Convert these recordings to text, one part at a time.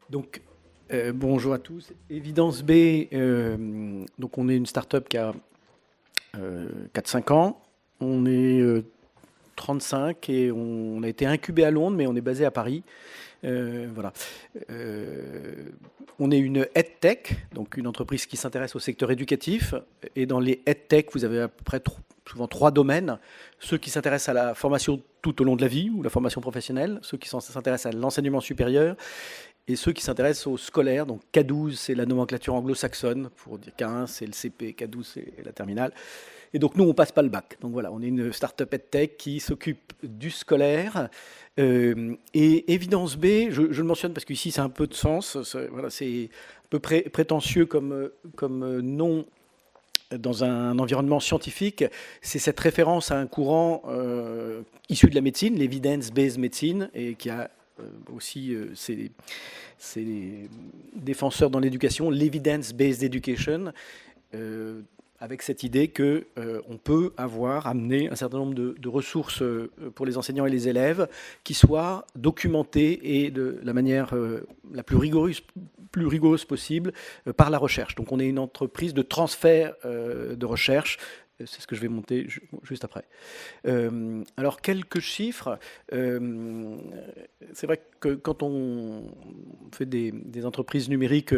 Donc, bonjour à tous. Evidence B, donc on est une start-up qui a 4-5 ans. On est 35 et on a été incubé à Londres, mais on est basé à Paris. Voilà. Euh, on est une EdTech, donc une entreprise qui s'intéresse au secteur éducatif. Et dans les EdTech, vous avez à peu près souvent trois domaines. Ceux qui s'intéressent à la formation tout au long de la vie ou la formation professionnelle, ceux qui s'intéressent à l'enseignement supérieur et ceux qui s'intéressent aux scolaires. Donc K12, c'est la nomenclature anglo-saxonne, pour dire K1, c'est le CP, K12, c'est la terminale. Et donc nous, on passe pas le bac. Donc voilà, on est une start-up EdTech qui s'occupe du scolaire. Et Évidence B, je le mentionne parce qu'ici, ça a un peu de sens. Voilà, c'est un peu prétentieux comme nom dans un environnement scientifique. C'est cette référence à un courant issu de la médecine, l'evidence-based medicine, et qui a aussi ses défenseurs dans l'éducation, l'evidence-based education, avec cette idée que on peut amener un certain nombre de ressources pour les enseignants et les élèves qui soient documentées et de la manière la plus rigoureuse possible par la recherche. Donc on est une entreprise de transfert de recherche. C'est ce que je vais monter juste après. Alors, quelques chiffres. C'est vrai que quand on fait des entreprises numériques,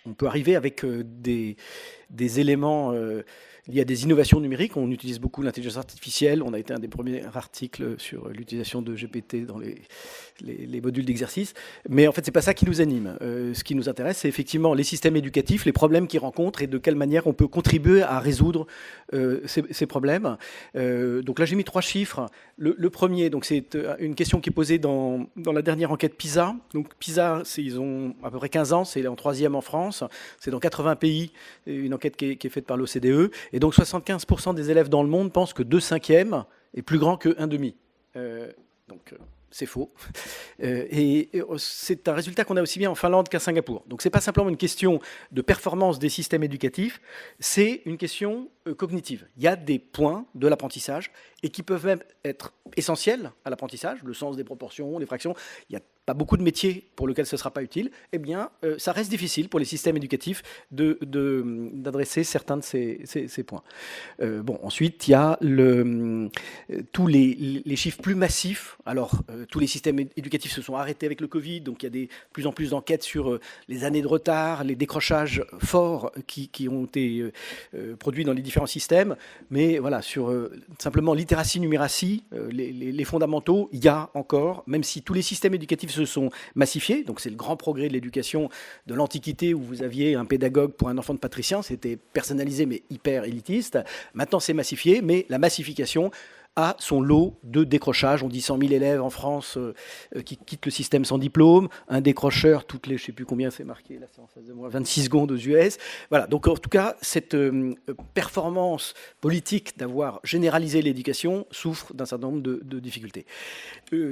on peut arriver avec des éléments liés à des innovations numériques. On utilise beaucoup l'intelligence artificielle. On a été un des premiers articles sur l'utilisation de GPT dans les modules d'exercice. Mais en fait, c'est pas ça qui nous anime. Ce qui nous intéresse, c'est effectivement les systèmes éducatifs, les problèmes qu'ils rencontrent et de quelle manière on peut contribuer à résoudre ces problèmes. Donc là, j'ai mis trois chiffres. Le premier, donc c'est une question qui est posée dans la dernière enquête PISA. Donc PISA, ils ont à peu près 15 ans, c'est en troisième en France, c'est dans 80 pays, une enquête qui est faite par l'OCDE. Et donc 75% des élèves dans le monde pensent que 2 cinquièmes est plus grand que 1 demi. Donc c'est faux. Et c'est un résultat qu'on a aussi bien en Finlande qu'à Singapour. Donc c'est pas simplement une question de performance des systèmes éducatifs, c'est une question cognitive. Il y a des points de l'apprentissage et qui peuvent même être essentiels à l'apprentissage, le sens des proportions, les fractions. Il n'y a pas beaucoup de métiers pour lesquels ce ne sera pas utile. Eh bien, ça reste difficile pour les systèmes éducatifs d'adresser certains de ces points. Bon, ensuite, il y a tous les chiffres plus massifs. Alors, tous les systèmes éducatifs se sont arrêtés avec le Covid, donc il y a de plus en plus d'enquêtes sur les années de retard, les décrochages forts qui ont été produits dans les différents systèmes. Mais voilà, sur simplement littératie, numératie, les fondamentaux, il y a encore, même si tous les systèmes éducatifs se sont massifiés, donc c'est le grand progrès de l'éducation de l'Antiquité où vous aviez un pédagogue pour un enfant de patricien, c'était personnalisé mais hyper élitiste. Maintenant c'est massifié, mais la massification a son lot de décrochages. On dit 100 000 élèves en France qui quittent le système sans diplôme, un décrocheur toutes les, je ne sais plus combien c'est marqué, là c'est en face de moi, 26 secondes aux US. Voilà, donc en tout cas, cette performance politique d'avoir généralisé l'éducation souffre d'un certain nombre de difficultés.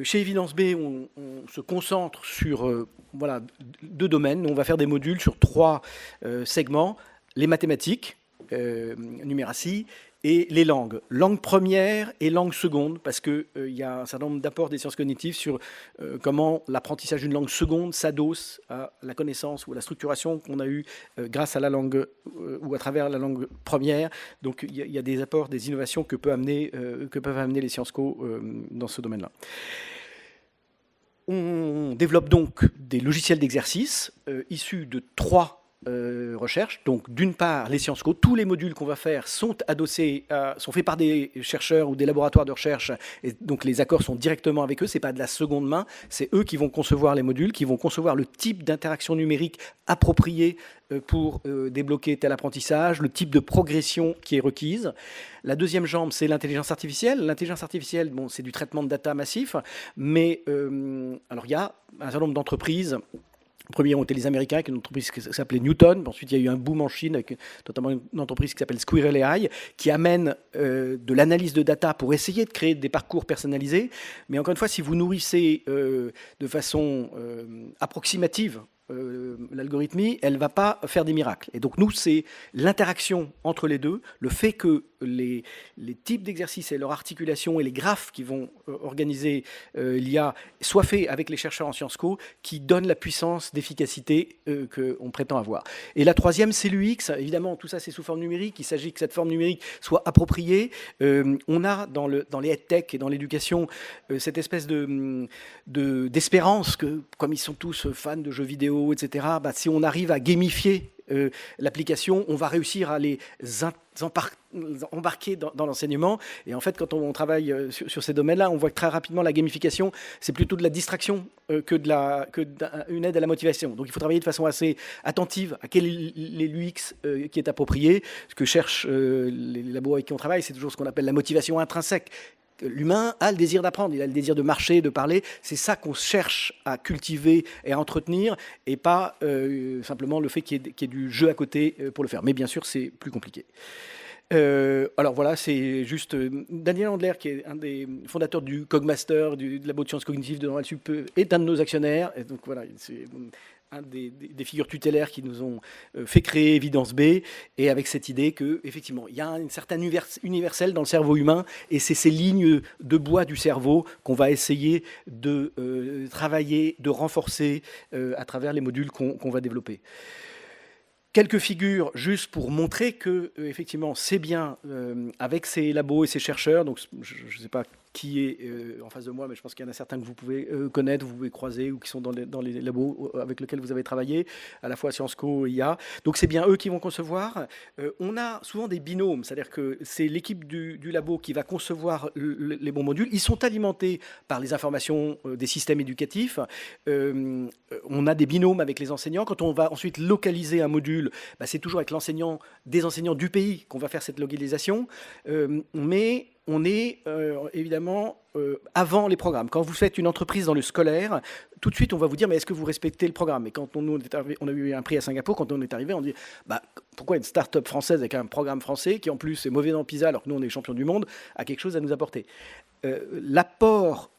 Chez Évidence B, on se concentre sur voilà, deux domaines. On va faire des modules sur trois segments, les mathématiques, numératie, et les langues, langue première et langue seconde, parce qu'il y a un certain nombre d'apports des sciences cognitives sur comment l'apprentissage d'une langue seconde s'adosse à la connaissance ou à la structuration qu'on a eue grâce à la langue ou à travers la langue première. Donc il y a des apports, des innovations que peuvent amener les Sciences Co dans ce domaine-là. On développe donc des logiciels d'exercice issus de trois recherche. Donc, d'une part, les Sciences Co, tous les modules qu'on va faire sont adossés, sont faits par des chercheurs ou des laboratoires de recherche, et donc les accords sont directement avec eux. C'est pas de la seconde main, c'est eux qui vont concevoir les modules, qui vont concevoir le type d'interaction numérique approprié pour débloquer tel apprentissage, le type de progression qui est requise. La deuxième jambe, c'est l'intelligence artificielle. L'intelligence artificielle, bon, c'est du traitement de data massif, mais alors il y a un certain nombre d'entreprises. Les premiers ont été les Américains, avec une entreprise qui s'appelait Newton. Ensuite, il y a eu un boom en Chine, avec notamment une entreprise qui s'appelle Squirrel AI, qui amène de l'analyse de data pour essayer de créer des parcours personnalisés. Mais encore une fois, si vous nourrissez de façon approximative l'algorithmie, elle ne va pas faire des miracles. Et donc nous, c'est l'interaction entre les deux, le fait que les types d'exercices et leur articulation et les graphes qui vont organiser l'IA soient faits avec les chercheurs en Sciences Co qui donnent la puissance d'efficacité qu'on prétend avoir. Et la troisième, c'est l'UX. Évidemment, tout ça, c'est sous forme numérique. Il s'agit que cette forme numérique soit appropriée. On a dans les EdTech et dans l'éducation cette espèce d'espérance que, comme ils sont tous fans de jeux vidéo, etc., si on arrive à gamifier l'application, on va réussir à les embarquer dans l'enseignement. Et en fait, quand on travaille sur ces domaines-là, on voit que très rapidement, la gamification, c'est plutôt de la distraction que une aide à la motivation. Donc, il faut travailler de façon assez attentive à quel est l'UX qui est approprié. Ce que cherchent les labos avec qui on travaille, c'est toujours ce qu'on appelle la motivation intrinsèque. L'humain a le désir d'apprendre, il a le désir de marcher, de parler. C'est ça qu'on cherche à cultiver et à entretenir, et pas simplement le fait qu'il y ait du jeu à côté pour le faire. Mais bien sûr, c'est plus compliqué. Alors voilà, c'est juste Daniel Andler, qui est un des fondateurs du Cogmaster, du labo de sciences cognitives de Normal Sup, est un de nos actionnaires. Et donc voilà, c'est un des figures tutélaires qui nous ont fait créer Évidence B, et avec cette idée qu'effectivement, il y a une certaine universel dans le cerveau humain, et c'est ces lignes de bois du cerveau qu'on va essayer de travailler, de renforcer à travers les modules qu'on va développer. Quelques figures juste pour montrer que effectivement c'est bien avec ces labos et ces chercheurs. Donc je ne sais pas qui est en face de moi, mais je pense qu'il y en a certains que vous pouvez connaître, vous pouvez croiser, ou qui sont dans les labos avec lesquels vous avez travaillé, à la fois Sciences Co et IA. Donc c'est bien eux qui vont concevoir. On a souvent des binômes, c'est-à-dire que c'est l'équipe du labo qui va concevoir les bons modules. Ils sont alimentés par les informations des systèmes éducatifs. On a des binômes avec les enseignants. Quand on va ensuite localiser un module, c'est toujours avec des enseignants du pays qu'on va faire cette localisation. Mais on est évidemment avant les programmes. Quand vous faites une entreprise dans le scolaire, tout de suite on va vous dire mais est-ce que vous respectez le programme? Et quand on a eu un prix à Singapour, quand on est arrivé, on dit pourquoi une start-up française avec un programme français qui en plus est mauvais dans PISA alors que nous on est champion du monde, a quelque chose à nous apporter. L'apport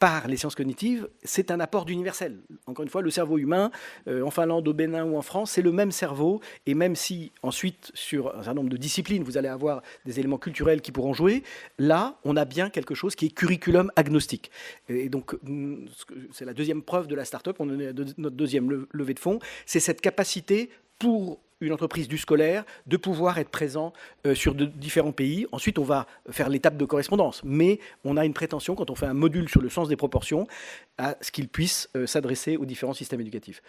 par les sciences cognitives, c'est un apport d'universel. Encore une fois, le cerveau humain, en Finlande, au Bénin ou en France, c'est le même cerveau. Et même si ensuite, sur un certain nombre de disciplines, vous allez avoir des éléments culturels qui pourront jouer, là, on a bien quelque chose qui est curriculum agnostique. Et donc, c'est la deuxième preuve de la start-up. On est à notre deuxième levée de fonds. C'est cette capacité pour une entreprise du scolaire de pouvoir être présent sur différents pays. Ensuite, on va faire l'étape de correspondance. Mais on a une prétention, quand on fait un module sur le sens des proportions, à ce qu'il puisse s'adresser aux différents systèmes éducatifs.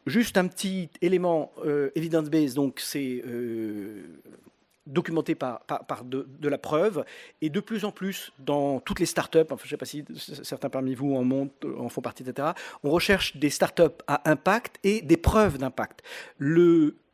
Juste un petit élément evidence-based, donc c'est documenté par de la preuve, et de plus en plus dans toutes les startups, je ne sais pas si certains parmi vous en font partie, etc., on recherche des startups à impact et des preuves d'impact.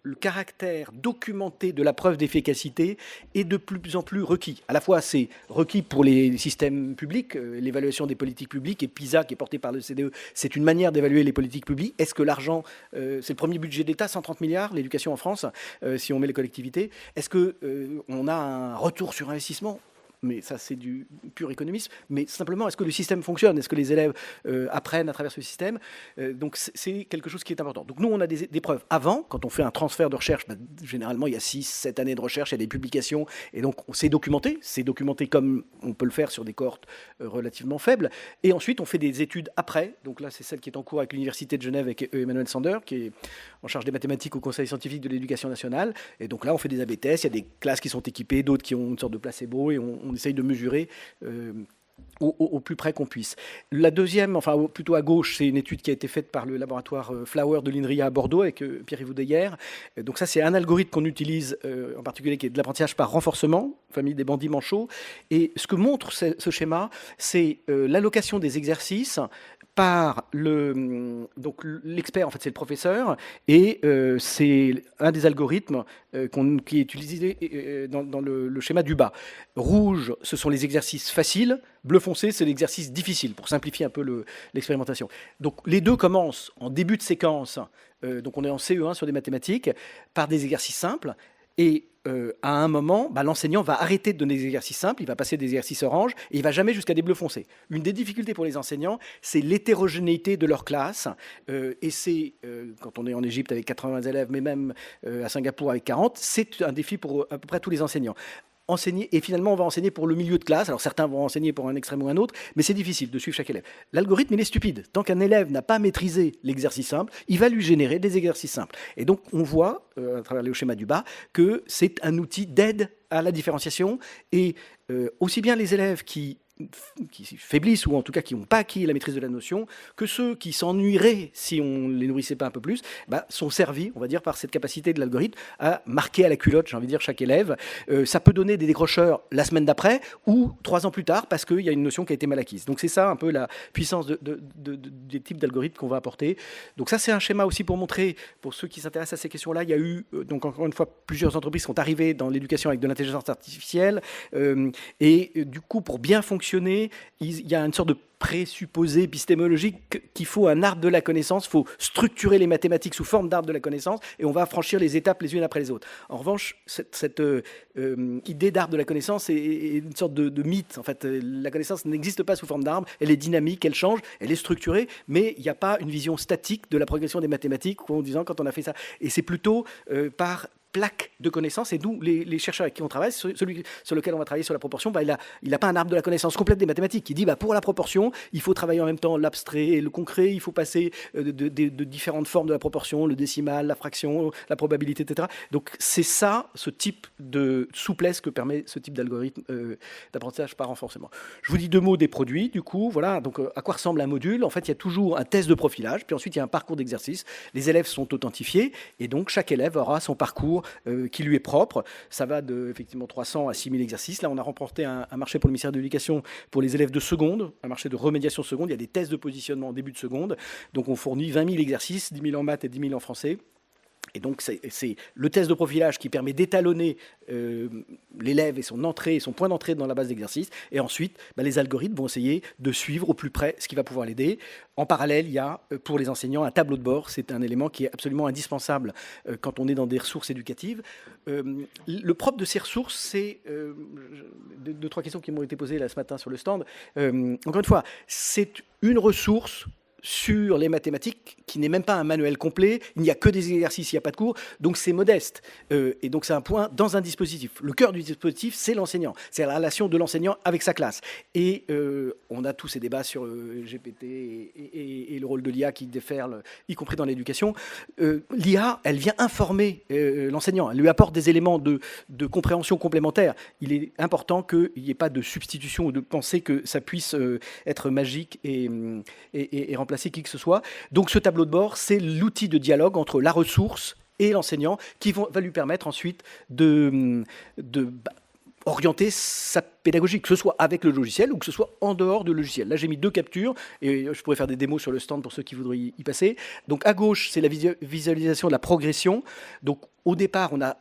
Le caractère documenté de la preuve d'efficacité est de plus en plus requis. À la fois, c'est requis pour les systèmes publics, l'évaluation des politiques publiques, et PISA, qui est porté par le CDE, c'est une manière d'évaluer les politiques publiques. Est-ce que l'argent, c'est le premier budget d'État, 130 milliards, l'éducation en France, si on met les collectivités. Est-ce qu'on a un retour sur investissement ? Mais ça, c'est du pur économisme. Mais simplement, est-ce que le système fonctionne? Est-ce que les élèves apprennent à travers ce système? Donc, c'est quelque chose qui est important. Donc, nous, on a des preuves. Avant, quand on fait un transfert de recherche, généralement, il y a 6-7 années de recherche, il y a des publications. Et donc, c'est documenté. C'est documenté comme on peut le faire sur des cohortes relativement faibles. Et ensuite, on fait des études après. Donc là, c'est celle qui est en cours avec l'Université de Genève, avec Emmanuel Sander, qui est en charge des mathématiques au Conseil scientifique de l'éducation nationale. Et donc là, on fait des AB tests. Il y a des classes qui sont équipées, d'autres qui ont une sorte de placebo, et on essaye de mesurer au plus près qu'on puisse. La deuxième, enfin plutôt à gauche, c'est une étude qui a été faite par le laboratoire Flower de l'INRIA à Bordeaux avec Pierre-Yves Deyer. Donc ça, c'est un algorithme qu'on utilise en particulier qui est de l'apprentissage par renforcement, famille des bandits manchots. Et ce que montre ce schéma, c'est l'allocation des exercices par l'expert, en fait c'est le professeur, et c'est un des algorithmes qui est utilisé dans le schéma du bas. Rouge, ce sont les exercices faciles, bleu foncé, c'est l'exercice difficile, pour simplifier un peu l'expérimentation. Donc les deux commencent en début de séquence, donc on est en CE1 sur des mathématiques, par des exercices simples, et à un moment, l'enseignant va arrêter de donner des exercices simples, il va passer des exercices orange, et il va jamais jusqu'à des bleus foncés. Une des difficultés pour les enseignants, c'est l'hétérogénéité de leur classe, et c'est, quand on est en Égypte avec 80 élèves, mais même à Singapour avec 40, c'est un défi pour à peu près tous les enseignants. enseigner, et finalement on va enseigner pour le milieu de classe. Alors certains vont enseigner pour un extrême ou un autre, mais c'est difficile de suivre chaque élève. L'algorithme, il est stupide. Tant qu'un élève n'a pas maîtrisé l'exercice simple, il va lui générer des exercices simples. Et donc on voit, à travers le schéma du bas, que c'est un outil d'aide à la différenciation, et aussi bien les élèves qui faiblissent, ou en tout cas qui n'ont pas acquis la maîtrise de la notion, que ceux qui s'ennuieraient si on ne les nourrissait pas un peu plus, sont servis, on va dire, par cette capacité de l'algorithme à marquer à la culotte, j'ai envie de dire, chaque élève. Ça peut donner des décrocheurs la semaine d'après ou 3 ans plus tard, parce qu'il y a une notion qui a été mal acquise. Donc c'est ça un peu la puissance des types d'algorithmes qu'on va apporter. Donc ça, c'est un schéma aussi pour montrer, pour ceux qui s'intéressent à ces questions-là, il y a eu, donc encore une fois, plusieurs entreprises qui sont arrivées dans l'éducation avec de l'intelligence artificielle, et du coup, pour bien fonctionner, il y a une sorte de présupposé épistémologique qu'il faut un arbre de la connaissance, il faut structurer les mathématiques sous forme d'arbre de la connaissance, et on va franchir les étapes les unes après les autres. En revanche, cette idée d'arbre de la connaissance est une sorte de mythe. En fait, la connaissance n'existe pas sous forme d'arbre, elle est dynamique, elle change, elle est structurée, mais il n'y a pas une vision statique de la progression des mathématiques en disant quand on a fait ça. Et c'est plutôt par plaque de connaissances, et nous, les chercheurs avec qui on travaille, celui sur lequel on va travailler sur la proportion, il n'a pas un arbre de la connaissance complète des mathématiques. Il dit, pour la proportion, il faut travailler en même temps l'abstrait et le concret, il faut passer de différentes formes de la proportion, le décimal, la fraction, la probabilité, etc. Donc c'est ça, ce type de souplesse que permet ce type d'algorithme d'apprentissage par renforcement. Je vous dis 2 mots des produits, du coup, voilà, donc à quoi ressemble un module? En fait, il y a toujours un test de profilage, puis ensuite il y a un parcours d'exercice. Les élèves sont authentifiés, et donc chaque élève aura son parcours qui lui est propre. Ça va de effectivement 300 à 6000 exercices. Là, on a remporté un marché pour le ministère de l'Éducation pour les élèves de seconde, un marché de remédiation seconde. Il y a des tests de positionnement en début de seconde. Donc, on fournit 20 000 exercices, 10 000 en maths et 10 000 en français. Et donc, c'est le test de profilage qui permet d'étalonner l'élève et son entrée, son point d'entrée dans la base d'exercice. Et ensuite, les algorithmes vont essayer de suivre au plus près ce qui va pouvoir l'aider. En parallèle, il y a pour les enseignants un tableau de bord. C'est un élément qui est absolument indispensable quand on est dans des ressources éducatives. Le propre de ces ressources, c'est 2-3 questions qui m'ont été posées là, ce matin sur le stand. Encore une fois, c'est une ressource sur les mathématiques, qui n'est même pas un manuel complet, il n'y a que des exercices, il n'y a pas de cours, donc c'est modeste. Et donc c'est un point dans un dispositif. Le cœur du dispositif, c'est l'enseignant, c'est la relation de l'enseignant avec sa classe. Et on a tous ces débats sur GPT et le rôle de l'IA qui déferle, y compris dans l'éducation. L'IA, elle vient informer l'enseignant, elle lui apporte des éléments de compréhension complémentaire. Il est important qu'il n'y ait pas de substitution ou de penser que ça puisse être magique et remplacer qui que ce soit. Donc ce tableau de bord, c'est l'outil de dialogue entre la ressource et l'enseignant qui va lui permettre ensuite de orienter sa pédagogie, que ce soit avec le logiciel ou que ce soit en dehors du logiciel. Là, j'ai mis 2 captures, et je pourrais faire des démos sur le stand pour ceux qui voudraient y passer. Donc à gauche, c'est la visualisation de la progression. Donc au départ, on a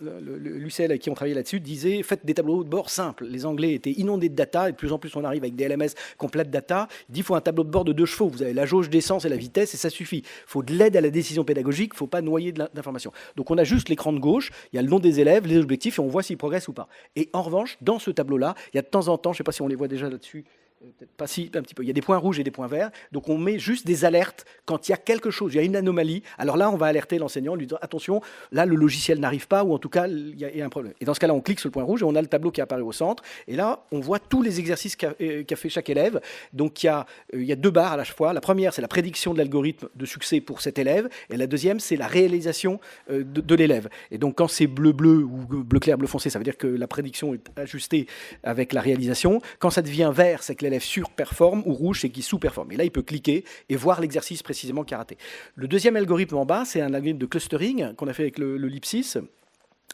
l'UCL avec qui on travaillait là-dessus disait faites des tableaux de bord simples. Les Anglais étaient inondés de data, et de plus en plus on arrive avec des LMS complètes data. Il dit il faut un tableau de bord de 2 chevaux. Vous avez la jauge d'essence et la vitesse, et ça suffit. Il faut de l'aide à la décision pédagogique, il ne faut pas noyer d'informations. Donc on a juste l'écran de gauche, il y a le nom des élèves, les objectifs, et on voit s'ils progressent ou pas. Et en revanche, dans ce tableau-là, il y a de temps en temps, je ne sais pas si on les voit déjà là-dessus, peut-être pas si, un petit peu. Il y a des points rouges et des points verts. Donc, on met juste des alertes quand il y a quelque chose, il y a une anomalie. Alors là, on va alerter l'enseignant, lui dire attention, là, le logiciel n'arrive pas, ou en tout cas, il y a un problème. Et dans ce cas-là, on clique sur le point rouge et on a le tableau qui apparaît au centre. Et là, on voit tous les exercices qu'a fait chaque élève. Donc, il y a 2 barres à la fois. La première, c'est la prédiction de l'algorithme de succès pour cet élève. Et la deuxième, c'est la réalisation de l'élève. Et donc, quand c'est bleu-bleu ou bleu clair, bleu foncé, ça veut dire que la prédiction est ajustée avec la réalisation. Quand ça devient vert, c'est que l'élève surperforme, ou rouge, c'est qu'il sous-performe. Et là, il peut cliquer et voir l'exercice précisément qu'il a raté. Le deuxième algorithme en bas, c'est un algorithme de clustering qu'on a fait avec le LIPSIS,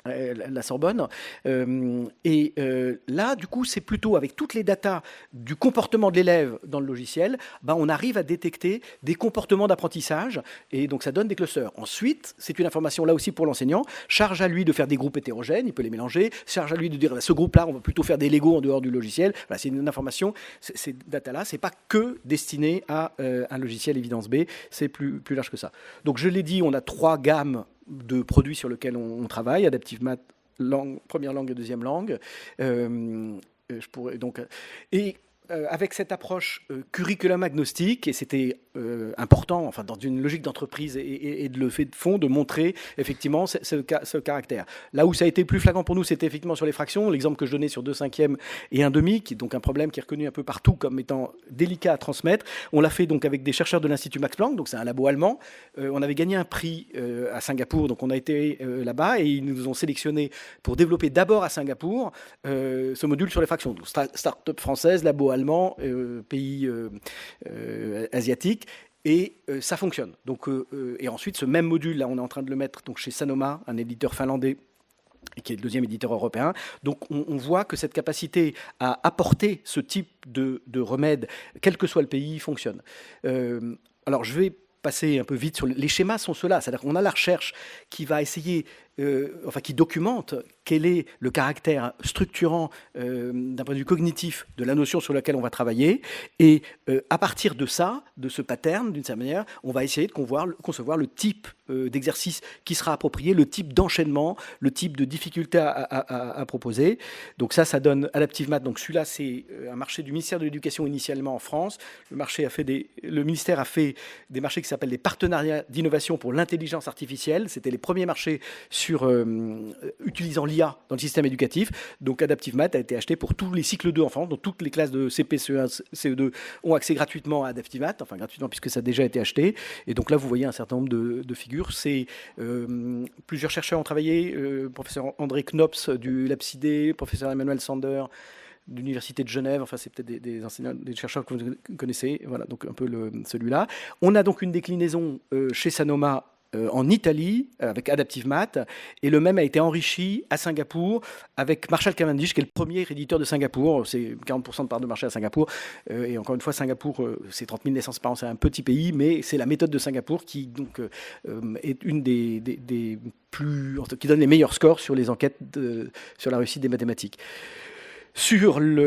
la Sorbonne. Là, du coup, c'est plutôt avec toutes les datas du comportement de l'élève dans le logiciel, on arrive à détecter des comportements d'apprentissage, et donc ça donne des clusters. Ensuite, c'est une information là aussi pour l'enseignant, charge à lui de faire des groupes hétérogènes, il peut les mélanger, charge à lui de dire ce groupe-là, on va plutôt faire des Legos en dehors du logiciel. Voilà, c'est une information, ces datas-là, c'est pas que destiné à un logiciel évidence B, c'est plus large que ça. Donc je l'ai dit, on a 3 gammes de produits sur lesquels on travaille, Adaptive Math, première langue et deuxième langue. Avec cette approche curriculum agnostique, et c'était important, enfin dans une logique d'entreprise et de levée de fonds, de montrer effectivement ce caractère. Là où ça a été plus flagrant pour nous, c'était effectivement sur les fractions, l'exemple que je donnais sur 2/5 et 1/2, qui est donc un problème qui est reconnu un peu partout comme étant délicat à transmettre. On l'a fait donc avec des chercheurs de l'Institut Max Planck, donc c'est un labo allemand. On avait gagné un prix à Singapour, donc on a été là-bas et ils nous ont sélectionné pour développer d'abord à Singapour ce module sur les fractions. Donc, start-up française, labo allemand, pays asiatique. Et ça fonctionne. Donc, et ensuite, ce même module, là, on est en train de le mettre donc, chez Sanoma, un éditeur finlandais, qui est le deuxième éditeur européen. Donc on voit que cette capacité à apporter ce type de remède, quel que soit le pays, fonctionne. Alors je vais passer un peu vite sur les schémas sont ceux-là, c'est-à-dire qu'on a la recherche qui va essayer, qui documente quel est le caractère structurant d'un point de vue cognitif de la notion sur laquelle on va travailler, et à partir de ça, de ce pattern, d'une certaine manière, on va essayer de concevoir le type d'exercice qui sera approprié, le type d'enchaînement, le type de difficulté à proposer. Donc ça donne Adaptive Math. Donc celui-là, c'est un marché du ministère de l'Éducation initialement en France. Le ministère a fait des marchés qui s'appellent les partenariats d'innovation pour l'intelligence artificielle. C'était les premiers marchés utilisant l'IA dans le système éducatif. Donc Adaptive Math a été acheté pour tous les cycles 2 en France. Donc toutes les classes de CP, CE1, CE2 ont accès gratuitement à Adaptive Math, enfin gratuitement puisque ça a déjà été acheté. Et donc là, vous voyez un certain nombre de figures. Plusieurs chercheurs ont travaillé, professeur André Knops du LabCID, professeur Emmanuel Sander de l'Université de Genève, enfin c'est peut-être des enseignants, des chercheurs que vous connaissez, voilà, donc un peu celui-là. On a donc une déclinaison chez Sanoma en Italie avec Adaptive Math, et le même a été enrichi à Singapour avec Marshall Cavendish, qui est le premier éditeur de Singapour. C'est 40% de part de marché à Singapour, et encore une fois, Singapour, c'est 30 000 naissances par an, c'est un petit pays, mais c'est la méthode de Singapour qui donc est une des plus, qui donne les meilleurs scores sur les enquêtes sur la réussite des mathématiques. Sur la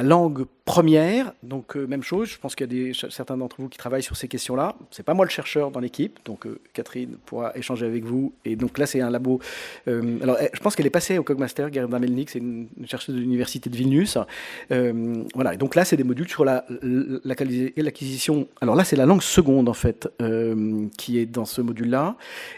langue première, donc même chose, je pense qu'il y a certains d'entre vous qui travaillent sur ces questions-là. C'est pas moi le chercheur dans l'équipe, donc Catherine pourra échanger avec vous. Et donc là, c'est un labo. Alors, je pense qu'elle est passée au Cogmaster, Gerda Melnik, c'est une chercheuse de l'université de Vilnius. Voilà. Et donc là, c'est des modules sur l'acquisition. Alors là, c'est la langue seconde en fait qui est dans ce module-là,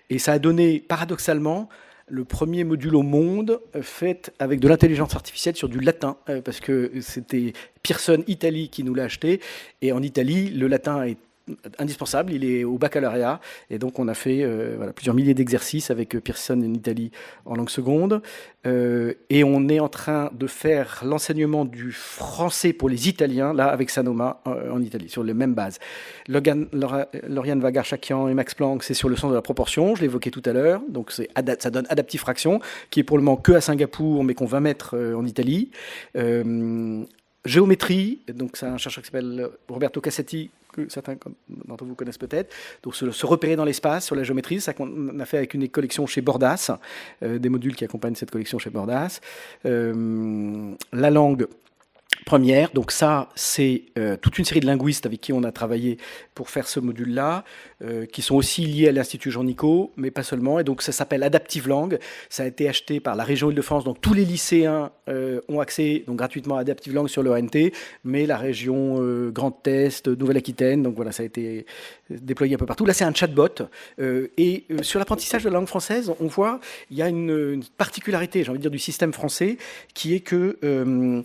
et ça a donné paradoxalement le premier module au monde fait avec de l'intelligence artificielle sur du latin, parce que c'était Pearson Italie qui nous l'a acheté, et en Italie, le latin est indispensable, il est au baccalauréat, et donc on a fait plusieurs milliers d'exercices avec Pearson en Italie en langue seconde, et on est en train de faire l'enseignement du français pour les Italiens, là avec Sanoma en Italie, sur les mêmes bases. Lauriane Vagar-Chakian et Max Planck, c'est sur le sens de la proportion, je l'évoquais tout à l'heure, donc ça donne Adaptive Fraction, qui est pour le moment que à Singapour, mais qu'on va mettre en Italie. Géométrie, donc c'est un chercheur qui s'appelle Roberto Cassetti, que certains d'entre vous connaissent peut-être, donc se repérer dans l'espace sur la géométrie, ça qu'on a fait avec une collection chez Bordas, des modules qui accompagnent cette collection chez Bordas. La langue première, donc ça c'est toute une série de linguistes avec qui on a travaillé pour faire ce module-là, qui sont aussi liés à l'Institut Jean Nicot, mais pas seulement, et donc ça s'appelle Adaptive Langue, ça a été acheté par la région Île-de-France, donc tous les lycéens ont accès donc gratuitement à Adaptive Langue sur l'ENT, mais la région Grand Est, Nouvelle-Aquitaine, donc voilà, ça a été déployé un peu partout. Là c'est un chatbot, et sur l'apprentissage de la langue française, on voit, il y a une particularité, j'ai envie de dire, du système français, qui est que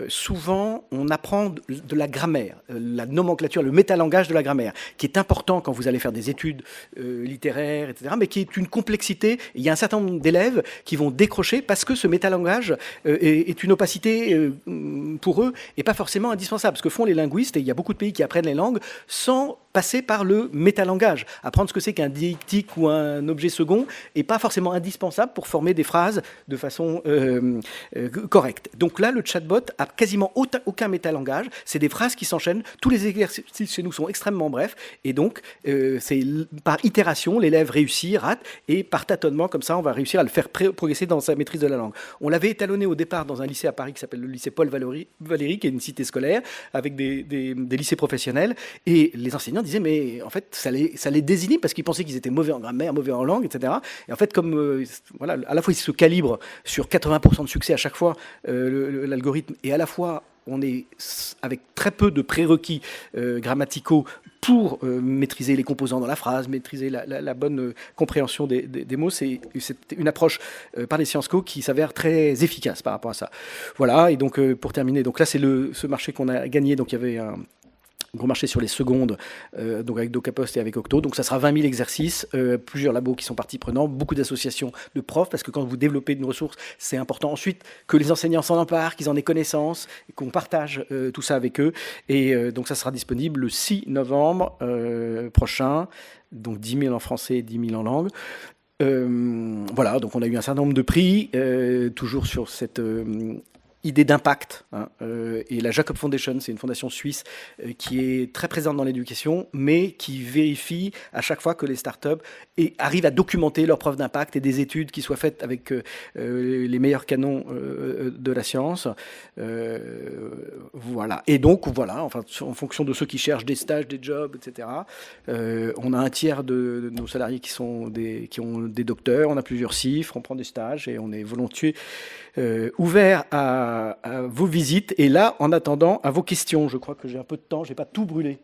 souvent, on apprend de la grammaire, la nomenclature, le métalangage de la grammaire, qui est important quand vous allez faire des études littéraires, etc., mais qui est une complexité. Il y a un certain nombre d'élèves qui vont décrocher parce que ce métalangage est une opacité pour eux et pas forcément indispensable. Ce que font les linguistes, et il y a beaucoup de pays qui apprennent les langues sans passer par le métalangage. Apprendre ce que c'est qu'un dialectique ou un objet second n'est pas forcément indispensable pour former des phrases de façon correcte. Donc là, le chatbot a quasiment aucun métalangage. C'est des phrases qui s'enchaînent. Tous les exercices chez nous sont extrêmement brefs. Et donc, c'est par itération, l'élève réussit, rate, et par tâtonnement, comme ça, on va réussir à le faire progresser dans sa maîtrise de la langue. On l'avait étalonné au départ dans un lycée à Paris qui s'appelle le lycée Paul Valéry, qui est une cité scolaire, avec des lycées professionnels. Et les enseignants disaient, mais en fait, ça les désinhibe parce qu'ils pensaient qu'ils étaient mauvais en grammaire, mauvais en langue, etc. Et en fait, comme voilà, à la fois, ils se calibrent sur 80% de succès à chaque fois, l'algorithme, et à la fois on est avec très peu de prérequis grammaticaux pour maîtriser les composants dans la phrase, maîtriser la bonne compréhension des mots. C'est une approche par les Sciences Co qui s'avère très efficace par rapport à ça. Voilà, et donc pour terminer, donc là c'est ce marché qu'on a gagné, donc il y avait un gros marché sur les secondes, donc avec DocaPost et avec Octo. Donc ça sera 20 000 exercices, plusieurs labos qui sont partie prenante, beaucoup d'associations de profs, parce que quand vous développez une ressource, c'est important ensuite que les enseignants s'en emparent, qu'ils en aient connaissance, qu'on partage tout ça avec eux. Et donc ça sera disponible le 6 novembre prochain, donc 10 000 en français et 10 000 en langue. Voilà, donc on a eu un certain nombre de prix, toujours sur cette idée d'impact, hein, et la Jacob Foundation, c'est une fondation suisse qui est très présente dans l'éducation, mais qui vérifie à chaque fois que les startups arrivent à documenter leurs preuves d'impact et des études qui soient faites avec les meilleurs canons de la science. Voilà. Et donc, voilà, enfin, en fonction de ceux qui cherchent des stages, des jobs, etc., on a un tiers de nos salariés qui ont des docteurs, on a plusieurs CIFRE, on prend des stages et on est volontiers ouvert à vos visites et là, en attendant, à vos questions. Je crois que j'ai un peu de temps, je n'ai pas tout brûlé.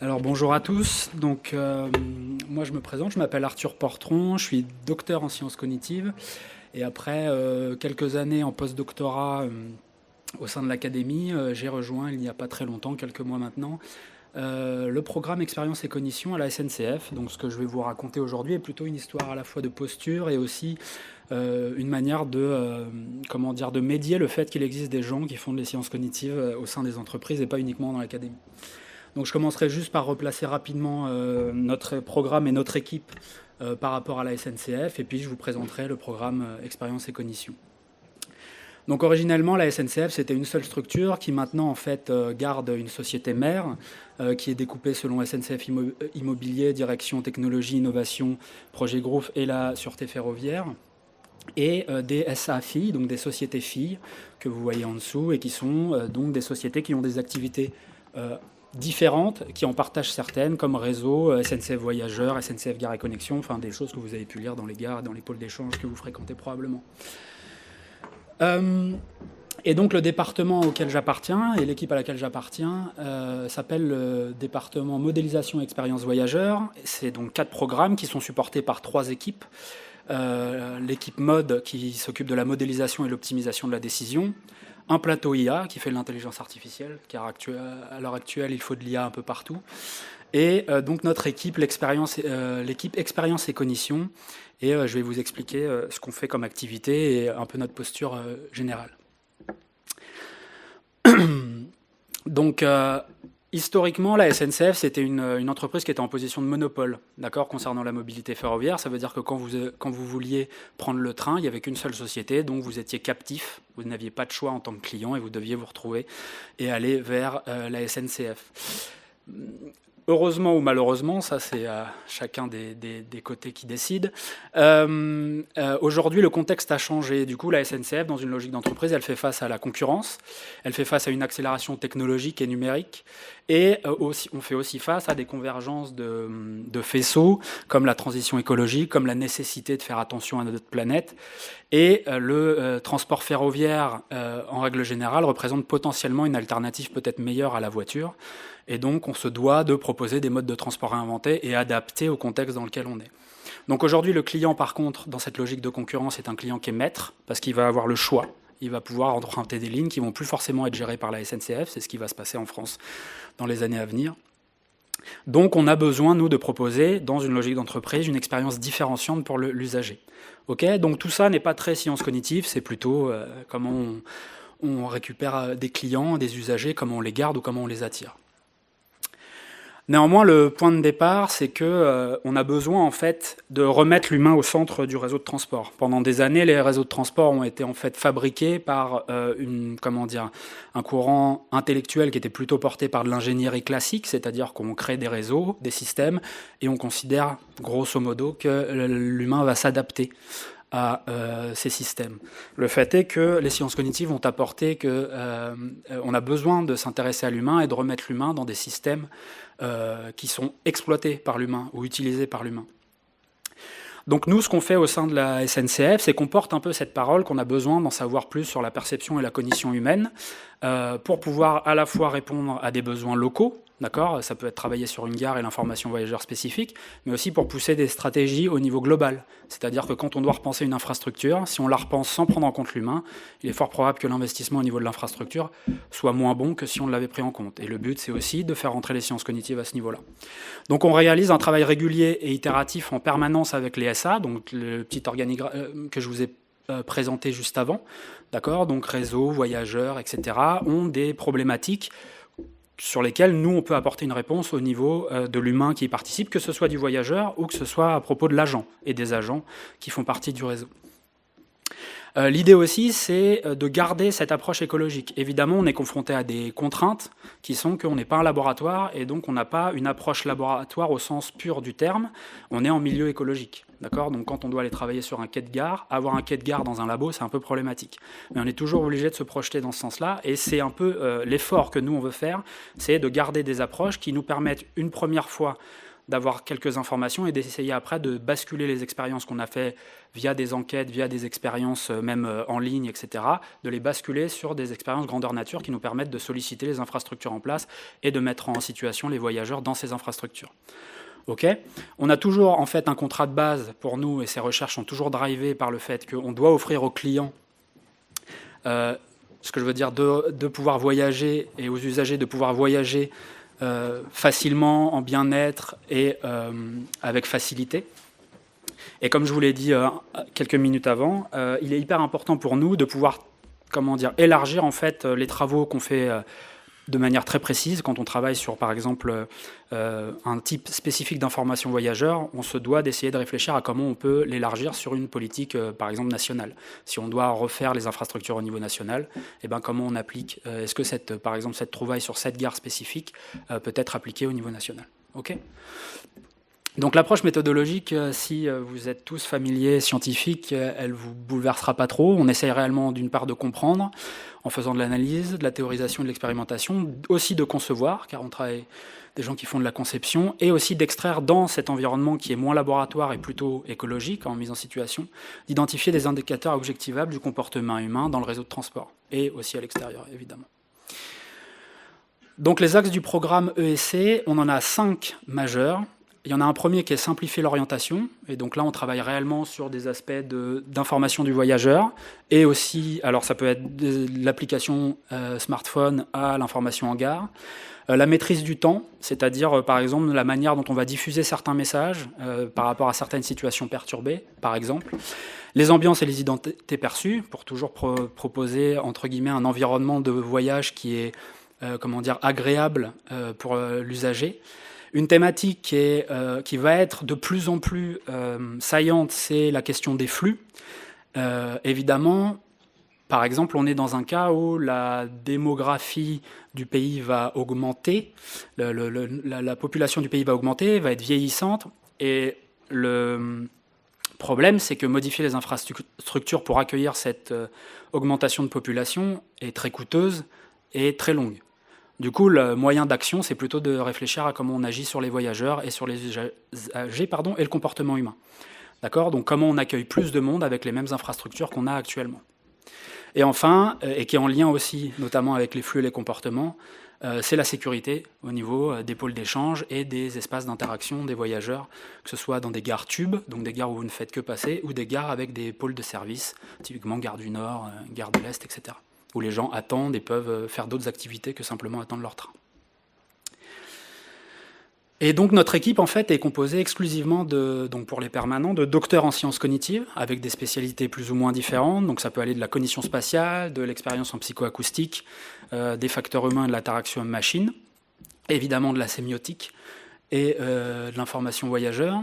Alors bonjour à tous, donc moi je me présente, je m'appelle Arthur Portron, je suis docteur en sciences cognitives et après quelques années en post-doctorat au sein de l'académie, j'ai rejoint il n'y a pas très longtemps, quelques mois maintenant, le programme Expérience et Cognition à la SNCF. Donc ce que je vais vous raconter aujourd'hui est plutôt une histoire à la fois de posture et aussi une manière de médier le fait qu'il existe des gens qui font des sciences cognitives au sein des entreprises et pas uniquement dans l'académie. Donc je commencerai juste par replacer rapidement notre programme et notre équipe par rapport à la SNCF et puis je vous présenterai le programme Expérience et Cognition. Donc originellement, la SNCF, c'était une seule structure qui maintenant en fait garde une société mère qui est découpée selon SNCF Immobilier, Direction Technologie, Innovation, Projet Groupe et la Sûreté Ferroviaire. Et des SA filles, donc des sociétés filles que vous voyez en dessous et qui sont donc des sociétés qui ont des activités différentes, qui en partagent certaines comme Réseau, SNCF Voyageurs, SNCF Gare et Connexion, enfin des choses que vous avez pu lire dans les gares, dans les pôles d'échange que vous fréquentez probablement. Et donc le département auquel j'appartiens et l'équipe à laquelle j'appartiens s'appelle le département modélisation et expérience voyageur. C'est donc 4 programmes qui sont supportés par 3 équipes. L'équipe mode qui s'occupe de la modélisation et l'optimisation de la décision. Un plateau IA qui fait de l'intelligence artificielle, car à l'heure actuelle il faut de l'IA un peu partout. Et donc notre équipe, l'équipe expérience et cognition. Et je vais vous expliquer ce qu'on fait comme activité et un peu notre posture générale. Donc, historiquement, la SNCF, c'était une entreprise qui était en position de monopole, d'accord, concernant la mobilité ferroviaire. Ça veut dire que quand vous vouliez prendre le train, il n'y avait qu'une seule société, donc vous étiez captif, vous n'aviez pas de choix en tant que client et vous deviez vous retrouver et aller vers la SNCF. Heureusement ou malheureusement, ça c'est chacun des côtés qui décide. Aujourd'hui, le contexte a changé. Du coup, la SNCF, dans une logique d'entreprise, elle fait face à la concurrence, elle fait face à une accélération technologique et numérique, et on fait aussi face à des convergences de faisceaux, comme la transition écologique, comme la nécessité de faire attention à notre planète. Et le transport ferroviaire, en règle générale, représente potentiellement une alternative peut-être meilleure à la voiture. Et donc, on se doit de proposer des modes de transport réinventés et adaptés au contexte dans lequel on est. Donc aujourd'hui, le client, par contre, dans cette logique de concurrence, est un client qui est maître, parce qu'il va avoir le choix. Il va pouvoir emprunter des lignes qui ne vont plus forcément être gérées par la SNCF. C'est ce qui va se passer en France dans les années à venir. Donc, on a besoin, nous, de proposer, dans une logique d'entreprise, une expérience différenciante pour l'usager. Okay, donc, tout ça n'est pas très science cognitive, c'est plutôt comment on récupère des clients, des usagers, comment on les garde ou comment on les attire. Néanmoins, le point de départ, c'est que on a besoin en fait de remettre l'humain au centre du réseau de transport. Pendant des années, les réseaux de transport ont été en fait fabriqués par un courant intellectuel qui était plutôt porté par de l'ingénierie classique, c'est-à-dire qu'on crée des réseaux, des systèmes, et on considère grosso modo que l'humain va s'adapter à ces systèmes. Le fait est que les sciences cognitives ont apporté qu'on a besoin de s'intéresser à l'humain et de remettre l'humain dans des systèmes qui sont exploités par l'humain ou utilisés par l'humain. Donc nous, ce qu'on fait au sein de la SNCF, c'est qu'on porte un peu cette parole qu'on a besoin d'en savoir plus sur la perception et la cognition humaine pour pouvoir à la fois répondre à des besoins locaux, d'accord ? Ça peut être travailler sur une gare et l'information voyageur spécifique, mais aussi pour pousser des stratégies au niveau global. C'est-à-dire que quand on doit repenser une infrastructure, si on la repense sans prendre en compte l'humain, il est fort probable que l'investissement au niveau de l'infrastructure soit moins bon que si on l'avait pris en compte. Et le but, c'est aussi de faire rentrer les sciences cognitives à ce niveau-là. Donc on réalise un travail régulier et itératif en permanence avec les SA, donc le petit organigramme que je vous ai présenté juste avant, d'accord ? Donc réseau, voyageurs, etc., ont des problématiques sur lesquelles nous, on peut apporter une réponse au niveau de l'humain qui y participe, que ce soit du voyageur ou que ce soit à propos de l'agent et des agents qui font partie du réseau. L'idée aussi, c'est de garder cette approche écologique. Évidemment, on est confronté à des contraintes qui sont qu'on n'est pas un laboratoire et donc on n'a pas une approche laboratoire au sens pur du terme. On est en milieu écologique. D'accord ? Donc quand on doit aller travailler sur un quai de gare, avoir un quai de gare dans un labo, c'est un peu problématique. Mais on est toujours obligé de se projeter dans ce sens-là et c'est un peu l'effort que nous, on veut faire, c'est de garder des approches qui nous permettent une première fois d'avoir quelques informations et d'essayer après de basculer les expériences qu'on a fait via des enquêtes, via des expériences même en ligne, etc., de les basculer sur des expériences grandeur nature qui nous permettent de solliciter les infrastructures en place et de mettre en situation les voyageurs dans ces infrastructures. Ok ? On a toujours en fait un contrat de base pour nous et ces recherches sont toujours drivées par le fait qu'on doit offrir aux clients ce que je veux dire de pouvoir voyager et aux usagers de pouvoir voyager facilement, en bien-être et avec facilité. Et comme je vous l'ai dit quelques minutes avant, il est hyper important pour nous de pouvoir élargir en fait les travaux qu'on fait de manière très précise. Quand on travaille sur, par exemple, un type spécifique d'information voyageur, on se doit d'essayer de réfléchir à comment on peut l'élargir sur une politique, par exemple, nationale. Si on doit refaire les infrastructures au niveau national, eh ben, comment on applique est-ce que, par exemple, cette trouvaille sur cette gare spécifique peut être appliquée au niveau national ? Ok ? Donc l'approche méthodologique, si vous êtes tous familiers, scientifiques, elle ne vous bouleversera pas trop. On essaye réellement d'une part de comprendre, en faisant de l'analyse, de la théorisation et de l'expérimentation, aussi de concevoir, car on travaille des gens qui font de la conception, et aussi d'extraire dans cet environnement qui est moins laboratoire et plutôt écologique, en mise en situation, d'identifier des indicateurs objectivables du comportement humain dans le réseau de transport, et aussi à l'extérieur, évidemment. Donc les axes du programme ESC, on en a 5 majeurs. Il y en a un premier qui est simplifier l'orientation, et donc là on travaille réellement sur des aspects d'information du voyageur, et aussi, alors ça peut être de l'application smartphone à l'information en gare, la maîtrise du temps, c'est-à-dire par exemple la manière dont on va diffuser certains messages par rapport à certaines situations perturbées, par exemple, les ambiances et les identités perçues, pour toujours proposer entre guillemets un environnement de voyage qui est agréable pour l'usager. Une thématique qui va être de plus en plus saillante, c'est la question des flux. Évidemment, par exemple, on est dans un cas où la démographie du pays va augmenter, la population du pays va augmenter, va être vieillissante, et le problème, c'est que modifier les infrastructures pour accueillir cette augmentation de population est très coûteuse et très longue. Du coup, le moyen d'action, c'est plutôt de réfléchir à comment on agit sur les voyageurs et sur les usagers et le comportement humain. D'accord ? Donc, comment on accueille plus de monde avec les mêmes infrastructures qu'on a actuellement. Et enfin, et qui est en lien aussi, notamment avec les flux et les comportements, c'est la sécurité au niveau des pôles d'échange et des espaces d'interaction des voyageurs, que ce soit dans des gares tubes, donc des gares où vous ne faites que passer, ou des gares avec des pôles de service, typiquement gare du Nord, gare de l'Est, etc., où les gens attendent et peuvent faire d'autres activités que simplement attendre leur train. Et donc notre équipe en fait est composée exclusivement donc pour les permanents de docteurs en sciences cognitives avec des spécialités plus ou moins différentes. Donc ça peut aller de la cognition spatiale, de l'expérience en psychoacoustique, des facteurs humains et de l'interaction homme-machine, évidemment de la sémiotique et de l'information voyageur.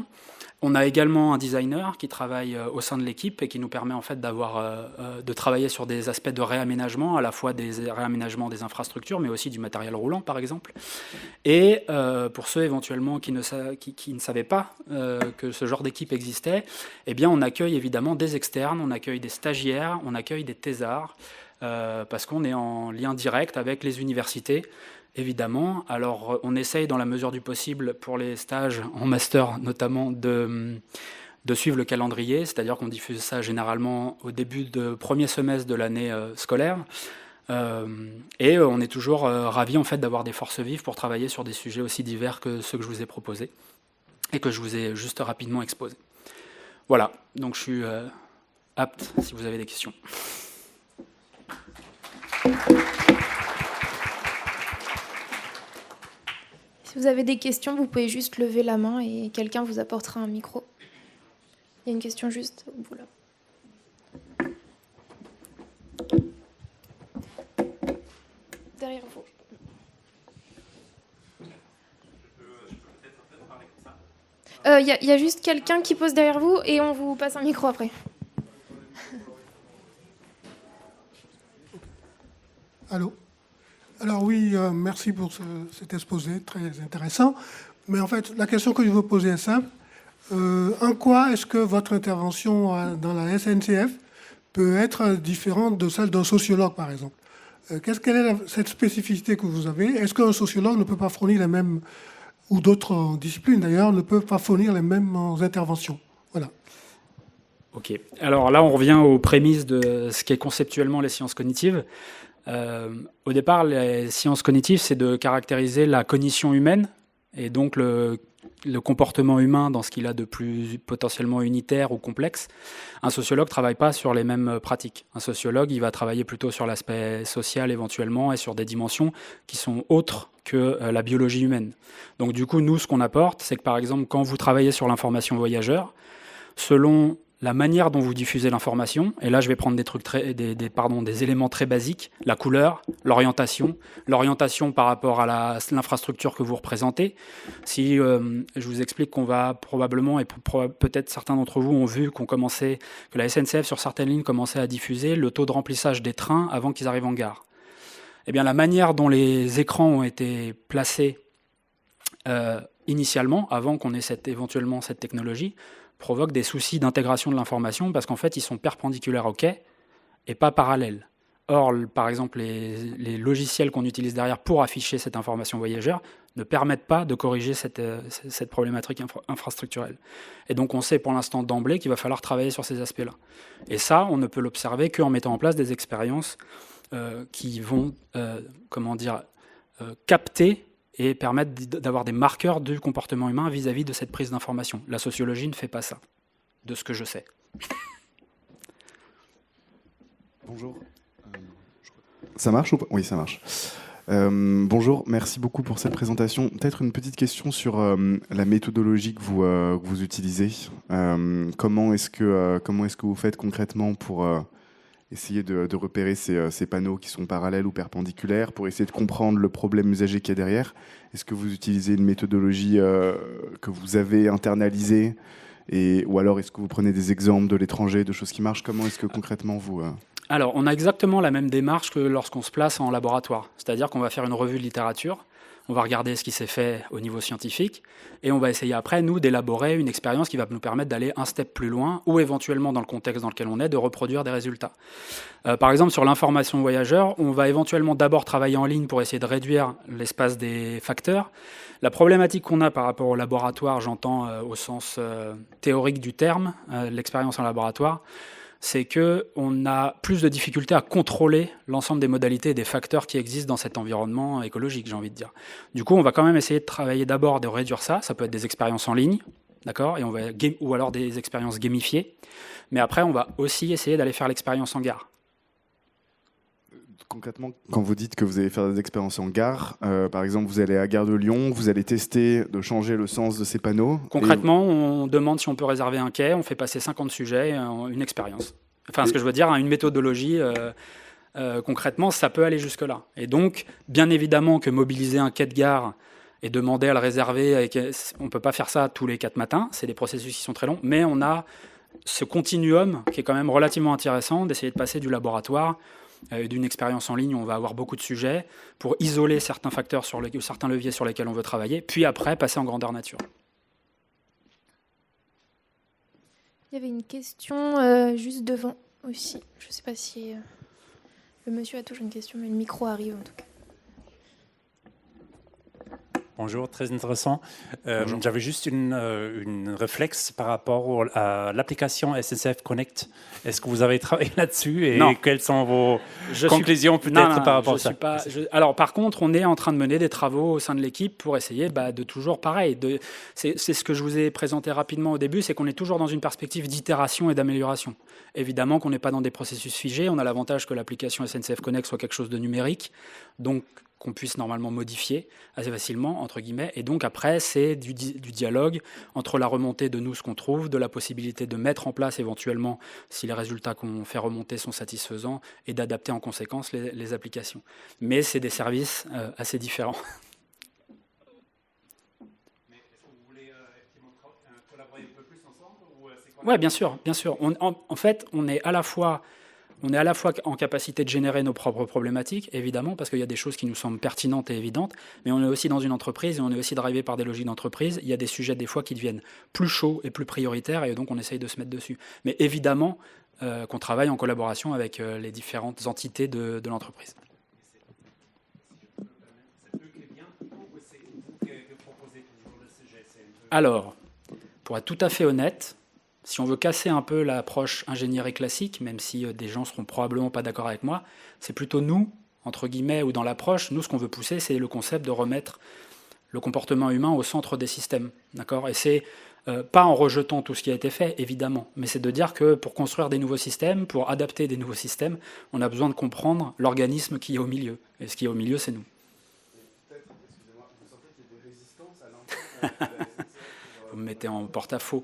On a également un designer qui travaille au sein de l'équipe et qui nous permet en fait de travailler sur des aspects de réaménagement, à la fois des réaménagements des infrastructures, mais aussi du matériel roulant, par exemple. Et pour ceux éventuellement qui ne savaient pas que ce genre d'équipe existait, eh bien, on accueille évidemment des externes, on accueille des stagiaires, on accueille des thésards, parce qu'on est en lien direct avec les universités. Évidemment, alors on essaye dans la mesure du possible pour les stages en master notamment de suivre le calendrier, c'est-à-dire qu'on diffuse ça généralement au début de premier semestre de l'année scolaire. Et on est toujours ravis en fait, d'avoir des forces vives pour travailler sur des sujets aussi divers que ceux que je vous ai proposés et que je vous ai juste rapidement exposés. Voilà, donc je suis apte si vous avez des questions. Si vous avez des questions, vous pouvez juste lever la main et quelqu'un vous apportera un micro. Il y a une question juste au bout là. Derrière vous. Il y a juste quelqu'un qui pose derrière vous et on vous passe un micro après. Allô ? Alors oui, merci pour cet exposé très intéressant. Mais en fait, la question que je veux poser est simple. En quoi est-ce que votre intervention dans la SNCF peut être différente de celle d'un sociologue, par exemple ? Quelle est cette spécificité que vous avez ? Est-ce qu'un sociologue ne peut pas fournir les mêmes, ou d'autres disciplines d'ailleurs, ne peuvent pas fournir les mêmes interventions ? Voilà. Ok. Alors là, on revient aux prémices de ce qu'est conceptuellement les sciences cognitives. Au départ, les sciences cognitives, c'est de caractériser la cognition humaine et donc le comportement humain dans ce qu'il a de plus potentiellement unitaire ou complexe. Un sociologue ne travaille pas sur les mêmes pratiques. Un sociologue, il va travailler plutôt sur l'aspect social éventuellement et sur des dimensions qui sont autres que la biologie humaine. Donc du coup, nous, ce qu'on apporte, c'est que par exemple, quand vous travaillez sur l'information voyageur, selon la manière dont vous diffusez l'information, et là je vais prendre des trucs des éléments très basiques, la couleur, l'orientation par rapport à l'infrastructure que vous représentez. Si je vous explique qu'on va probablement, et peut-être certains d'entre vous ont vu que la SNCF sur certaines lignes commençait à diffuser le taux de remplissage des trains avant qu'ils arrivent en gare. Eh bien la manière dont les écrans ont été placés initialement, avant qu'on ait éventuellement cette technologie, provoque des soucis d'intégration de l'information parce qu'en fait, ils sont perpendiculaires au quai et pas parallèles. Or, par exemple, les logiciels qu'on utilise derrière pour afficher cette information voyageur ne permettent pas de corriger cette problématique infrastructurelle. Et donc, on sait pour l'instant d'emblée qu'il va falloir travailler sur ces aspects-là. Et ça, on ne peut l'observer qu'en mettant en place des expériences qui vont, capter et permettre d'avoir des marqueurs du comportement humain vis-à-vis de cette prise d'information. La sociologie ne fait pas ça, de ce que je sais. Bonjour. Ça marche ou pas ? Oui, ça marche. Bonjour, merci beaucoup pour cette présentation. Peut-être une petite question sur la méthodologie que vous utilisez. Comment est-ce que vous faites concrètement pour essayer de repérer ces panneaux qui sont parallèles ou perpendiculaires, pour essayer de comprendre le problème usager qu'il y a derrière? Est-ce que vous utilisez une méthodologie que vous avez internalisée, ou alors est-ce que vous prenez des exemples de l'étranger, de choses qui marchent? Comment est-ce que concrètement vous... Alors, on a exactement la même démarche que lorsqu'on se place en laboratoire. C'est-à-dire qu'on va faire une revue de littérature, on va regarder ce qui s'est fait au niveau scientifique, et on va essayer après, nous, d'élaborer une expérience qui va nous permettre d'aller un step plus loin, ou éventuellement, dans le contexte dans lequel on est, de reproduire des résultats. Par exemple, sur l'information voyageur, on va éventuellement d'abord travailler en ligne pour essayer de réduire l'espace des facteurs. La problématique qu'on a par rapport au laboratoire, j'entends au sens théorique du terme, l'expérience en laboratoire, c'est qu'on a plus de difficultés à contrôler l'ensemble des modalités et des facteurs qui existent dans cet environnement écologique, j'ai envie de dire. Du coup, on va quand même essayer de travailler d'abord, de réduire ça. Ça peut être des expériences en ligne, d'accord, ou alors des expériences gamifiées. Mais après, on va aussi essayer d'aller faire l'expérience en gare. Concrètement, quand vous dites que vous allez faire des expériences en gare, par exemple, vous allez à Gare de Lyon, vous allez tester de changer le sens de ces panneaux. Concrètement, on demande si on peut réserver un quai, on fait passer 50 sujets, une expérience. Enfin, ce que je veux dire, une méthodologie, concrètement, ça peut aller jusque-là. Et donc, bien évidemment que mobiliser un quai de gare et demander à le réserver, on ne peut pas faire ça tous les 4 matins, c'est des processus qui sont très longs, mais on a ce continuum qui est quand même relativement intéressant d'essayer de passer du laboratoire d'une expérience en ligne où on va avoir beaucoup de sujets pour isoler certains facteurs, certains leviers sur lesquels on veut travailler, puis après passer en grandeur nature. Il y avait une question juste devant aussi. Je ne sais pas si le monsieur a toujours une question, mais le micro arrive en tout cas. Bonjour, très intéressant. J'avais juste une réflexe par rapport à l'application SNCF Connect. Est-ce que vous avez travaillé là-dessus et Non. quelles sont vos conclusions peut-être par rapport à ça? Alors par contre, on est en train de mener des travaux au sein de l'équipe pour essayer de toujours pareil. C'est ce que je vous ai présenté rapidement au début, c'est qu'on est toujours dans une perspective d'itération et d'amélioration. Évidemment qu'on n'est pas dans des processus figés. On a l'avantage que l'application SNCF Connect soit quelque chose de numérique, donc qu'on puisse normalement modifier assez facilement, entre guillemets. Et donc après, c'est du dialogue entre la remontée de nous, ce qu'on trouve, de la possibilité de mettre en place éventuellement, si les résultats qu'on fait remonter sont satisfaisants, et d'adapter en conséquence les applications. Mais c'est des services assez différents. Mais est-ce que vous voulez collaborer un peu plus ensemble ou c'est quoi? Oui, bien sûr, bien sûr. En fait, on est à la fois en capacité de générer nos propres problématiques, évidemment, parce qu'il y a des choses qui nous semblent pertinentes et évidentes, mais on est aussi dans une entreprise et on est aussi drivé par des logiques d'entreprise. Il y a des sujets, des fois, qui deviennent plus chauds et plus prioritaires, et donc on essaye de se mettre dessus. Mais évidemment qu'on travaille en collaboration avec les différentes entités de l'entreprise. Alors, pour être tout à fait honnête, si on veut casser un peu l'approche ingénierie classique, même si des gens seront probablement pas d'accord avec moi, c'est plutôt nous, entre guillemets, ou dans l'approche, nous, ce qu'on veut pousser, c'est le concept de remettre le comportement humain au centre des systèmes. D'accord ? Et c'est pas en rejetant tout ce qui a été fait, évidemment, mais c'est de dire que pour construire des nouveaux systèmes, pour adapter des nouveaux systèmes, on a besoin de comprendre l'organisme qui est au milieu. Et ce qui est au milieu, c'est nous. Peut-être, excusez-moi, vous sentez qu'il y a des résistances à l'intérieur? Vous me mettez en porte-à-faux.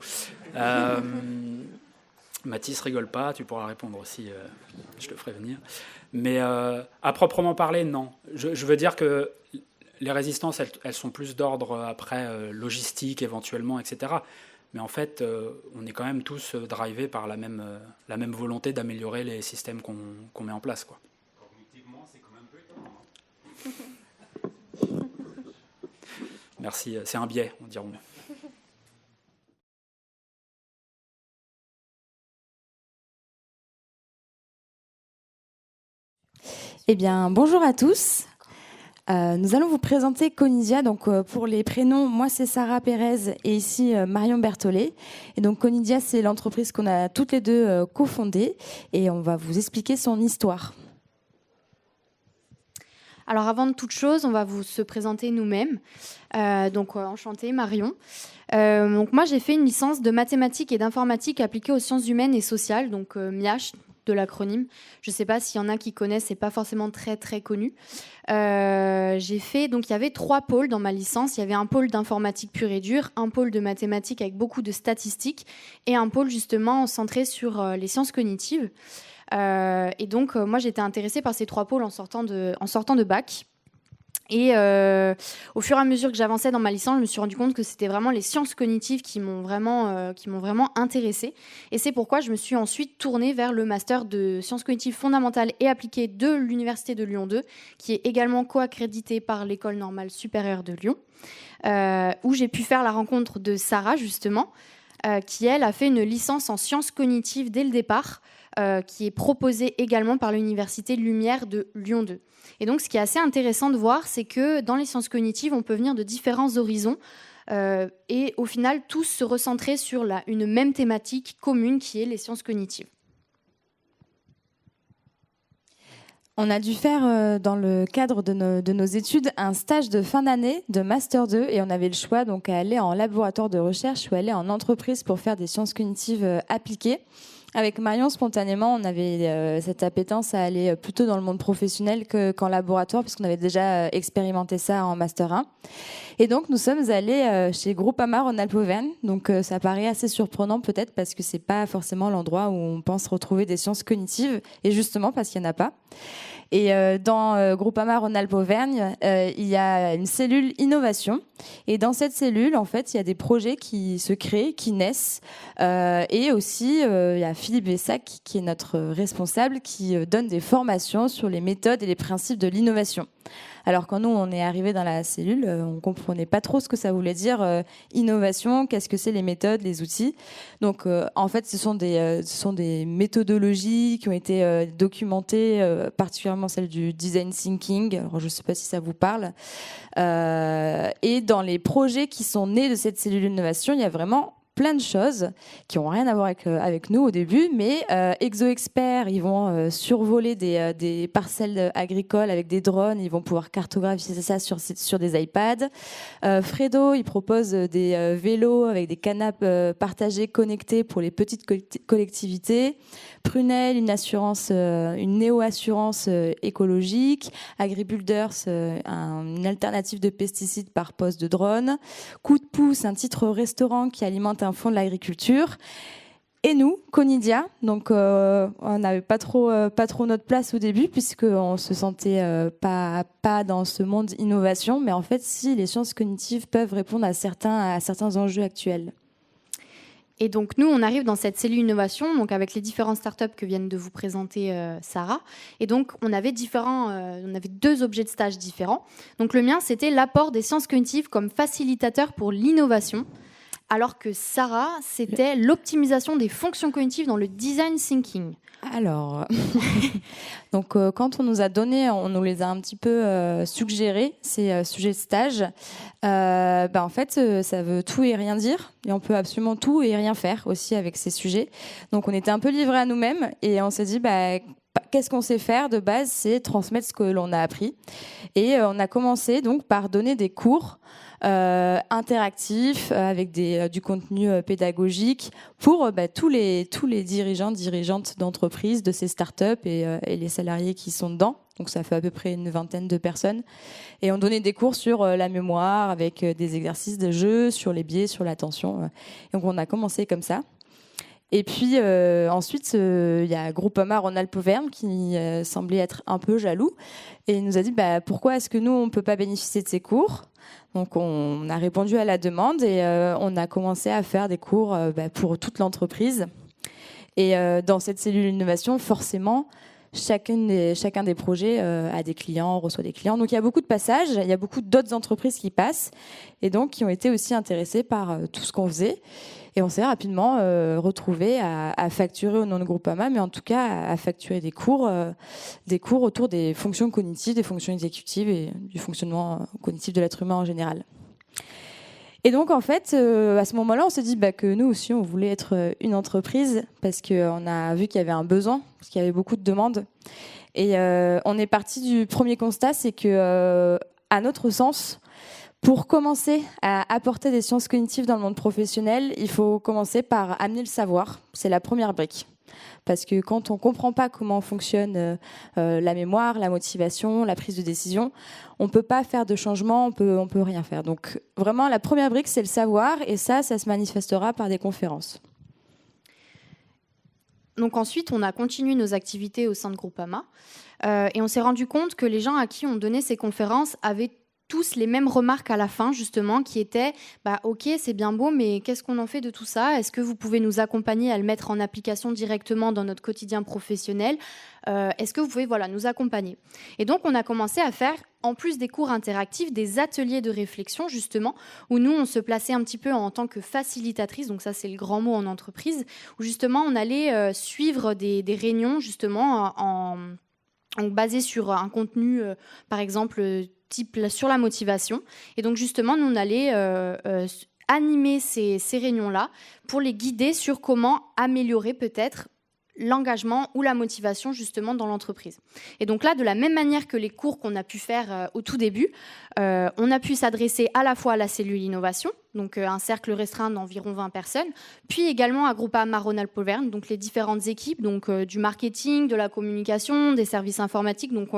Mathis, rigole pas, tu pourras répondre aussi, je te ferai venir. Mais à proprement parler, non. Je veux dire que les résistances, elles sont plus d'ordre après logistique, éventuellement, etc. Mais en fait, on est quand même tous drivés par la même volonté d'améliorer les systèmes qu'on met en place, quoi. Cognitivement, c'est quand même peu étonnant. Merci, c'est un biais, on dirait. Eh bien, bonjour à tous. Nous allons vous présenter Conidia. Donc, pour les prénoms, moi c'est Sarah Pérez et ici Marion Berthollet. Et donc Conidia, c'est l'entreprise qu'on a toutes les deux cofondée et on va vous expliquer son histoire. Alors avant de toute chose, on va vous se présenter nous-mêmes. Enchantée, Marion. Donc moi j'ai fait une licence de mathématiques et d'informatique appliquée aux sciences humaines et sociales, donc MIAH de l'acronyme. Je ne sais pas s'il y en a qui connaissent, c'est pas forcément très très connu. J'ai fait, donc il y avait 3 pôles dans ma licence. Il y avait un pôle d'informatique pure et dure, un pôle de mathématiques avec beaucoup de statistiques et un pôle justement centré sur les sciences cognitives. Et donc moi j'étais intéressée par ces 3 pôles en sortant de bac. Et au fur et à mesure que j'avançais dans ma licence, je me suis rendu compte que c'était vraiment les sciences cognitives qui m'ont vraiment intéressée. Et c'est pourquoi je me suis ensuite tournée vers le master de sciences cognitives fondamentales et appliquées de l'Université de Lyon 2, qui est également co-accrédité par l'École normale supérieure de Lyon, où j'ai pu faire la rencontre de Sarah, justement, qui, elle, a fait une licence en sciences cognitives dès le départ, qui est proposée également par l'Université Lumière de Lyon 2. Et donc, ce qui est assez intéressant de voir, c'est que dans les sciences cognitives, on peut venir de différents horizons et au final, tous se recentrer sur une même thématique commune qui est les sciences cognitives. On a dû faire, dans le cadre de nos études, un stage de fin d'année de Master 2 et on avait le choix donc à aller en laboratoire de recherche ou aller en entreprise pour faire des sciences cognitives appliquées. Avec Marion, spontanément, on avait cette appétence à aller plutôt dans le monde professionnel qu'en laboratoire, puisqu'on avait déjà expérimenté ça en Master 1. Et donc, nous sommes allés chez Groupama Rhône-Alpes-Auvergne. Donc, ça paraît assez surprenant peut-être, parce que c'est pas forcément l'endroit où on pense retrouver des sciences cognitives, et justement parce qu'il n'y en a pas. Et dans Groupama Rhône-Alpes-Auvergne, il y a une cellule innovation. Et dans cette cellule, en fait, il y a des projets qui se créent, qui naissent. Et aussi, il y a Philippe Bessac, qui est notre responsable, qui donne des formations sur les méthodes et les principes de l'innovation. Alors quand nous, on est arrivé dans la cellule, on ne comprenait pas trop ce que ça voulait dire innovation, qu'est-ce que c'est les méthodes, les outils. Donc en fait, ce sont des méthodologies qui ont été documentées, particulièrement celle du design thinking. Alors, je ne sais pas si ça vous parle. Et dans les projets qui sont nés de cette cellule d'innovation, il y a vraiment plein de choses qui n'ont rien à voir avec nous au début, mais ExoExpert, ils vont survoler des parcelles agricoles avec des drones, ils vont pouvoir cartographier ça sur des iPads. Fredo, il propose des vélos avec des canapes partagées connectées pour les petites collectivités. Prunel, une néo-assurance écologique. AgriBuilders, une alternative de pesticides par poste de drone. Coup de pouce, un titre restaurant qui alimente un fonds de l'agriculture. Et nous, Conidia, donc on n'avait pas trop notre place au début puisqu'on se sentait pas dans ce monde innovation, mais en fait, si les sciences cognitives peuvent répondre à certains enjeux actuels. Et donc, nous, on arrive dans cette cellule innovation, donc avec les différentes startups que viennent de vous présenter Sarah. Et donc, on avait 2 objets de stage différents. Donc, le mien, c'était l'apport des sciences cognitives comme facilitateur pour l'innovation, alors que Sarah, c'était l'optimisation des fonctions cognitives dans le design thinking. Alors, donc quand on nous a donné, on nous les a un petit peu suggérés, ces sujets de stage. En fait, ça veut tout et rien dire, et on peut absolument tout et rien faire aussi avec ces sujets. Donc, on était un peu livrés à nous-mêmes, et on s'est dit, qu'est-ce qu'on sait faire de base, c'est transmettre ce que l'on a appris. Et on a commencé donc par donner des cours interactifs avec du contenu pédagogique pour tous les dirigeantes d'entreprises, de ces startups et les salariés qui sont dedans. Donc ça fait à peu près une vingtaine de personnes. Et on donnait des cours sur la mémoire avec des exercices de jeu, sur les biais, sur l'attention. Donc on a commencé comme ça. Et puis ensuite, il y a Groupama Rhône-Alpes-Auvergne qui semblait être un peu jaloux et il nous a dit pourquoi est-ce que nous, on ne peut pas bénéficier de ces cours ? Donc on a répondu à la demande et on a commencé à faire des cours pour toute l'entreprise. Et dans cette cellule d'innovation, forcément, chacun des projets a des clients, reçoit des clients. Donc il y a beaucoup de passages, il y a beaucoup d'autres entreprises qui passent et donc qui ont été aussi intéressées par tout ce qu'on faisait. Et on s'est rapidement retrouvé à facturer au nom de Groupama, mais en tout cas à facturer des cours autour des fonctions cognitives, des fonctions exécutives et du fonctionnement cognitif de l'être humain en général. Et donc, en fait, à ce moment-là, on s'est dit que nous aussi, on voulait être une entreprise parce qu'on a vu qu'il y avait un besoin, parce qu'il y avait beaucoup de demandes. Et on est parti du premier constat, c'est que, à notre sens, pour commencer à apporter des sciences cognitives dans le monde professionnel, il faut commencer par amener le savoir. C'est la première brique. Parce que quand on ne comprend pas comment fonctionne la mémoire, la motivation, la prise de décision, on ne peut pas faire de changement, on peut rien faire. Donc vraiment, la première brique, c'est le savoir, et ça se manifestera par des conférences. Donc ensuite, on a continué nos activités au sein de Groupama, et on s'est rendu compte que les gens à qui on donnait ces conférences avaient tous les mêmes remarques à la fin, justement, qui étaient ok, c'est bien beau, mais qu'est-ce qu'on en fait de tout ça ? Est-ce que vous pouvez nous accompagner à le mettre en application directement dans notre quotidien professionnel ? Est-ce que vous pouvez nous accompagner ? Et donc, on a commencé à faire, en plus des cours interactifs, des ateliers de réflexion, justement, où nous, on se plaçait un petit peu en tant que facilitatrice, donc ça, c'est le grand mot en entreprise, où justement, on allait suivre des réunions, justement, basées sur un contenu, par exemple, type sur la motivation. Et donc justement, nous, on allait animer ces réunions-là pour les guider sur comment améliorer peut-être l'engagement ou la motivation justement dans l'entreprise. Et donc là, de la même manière que les cours qu'on a pu faire au tout début, on a pu s'adresser à la fois à la cellule innovation, donc un cercle restreint d'environ 20 personnes, puis également à Groupama Rhône-Alpes-Auvergne, donc les différentes équipes, donc du marketing, de la communication, des services informatiques. Donc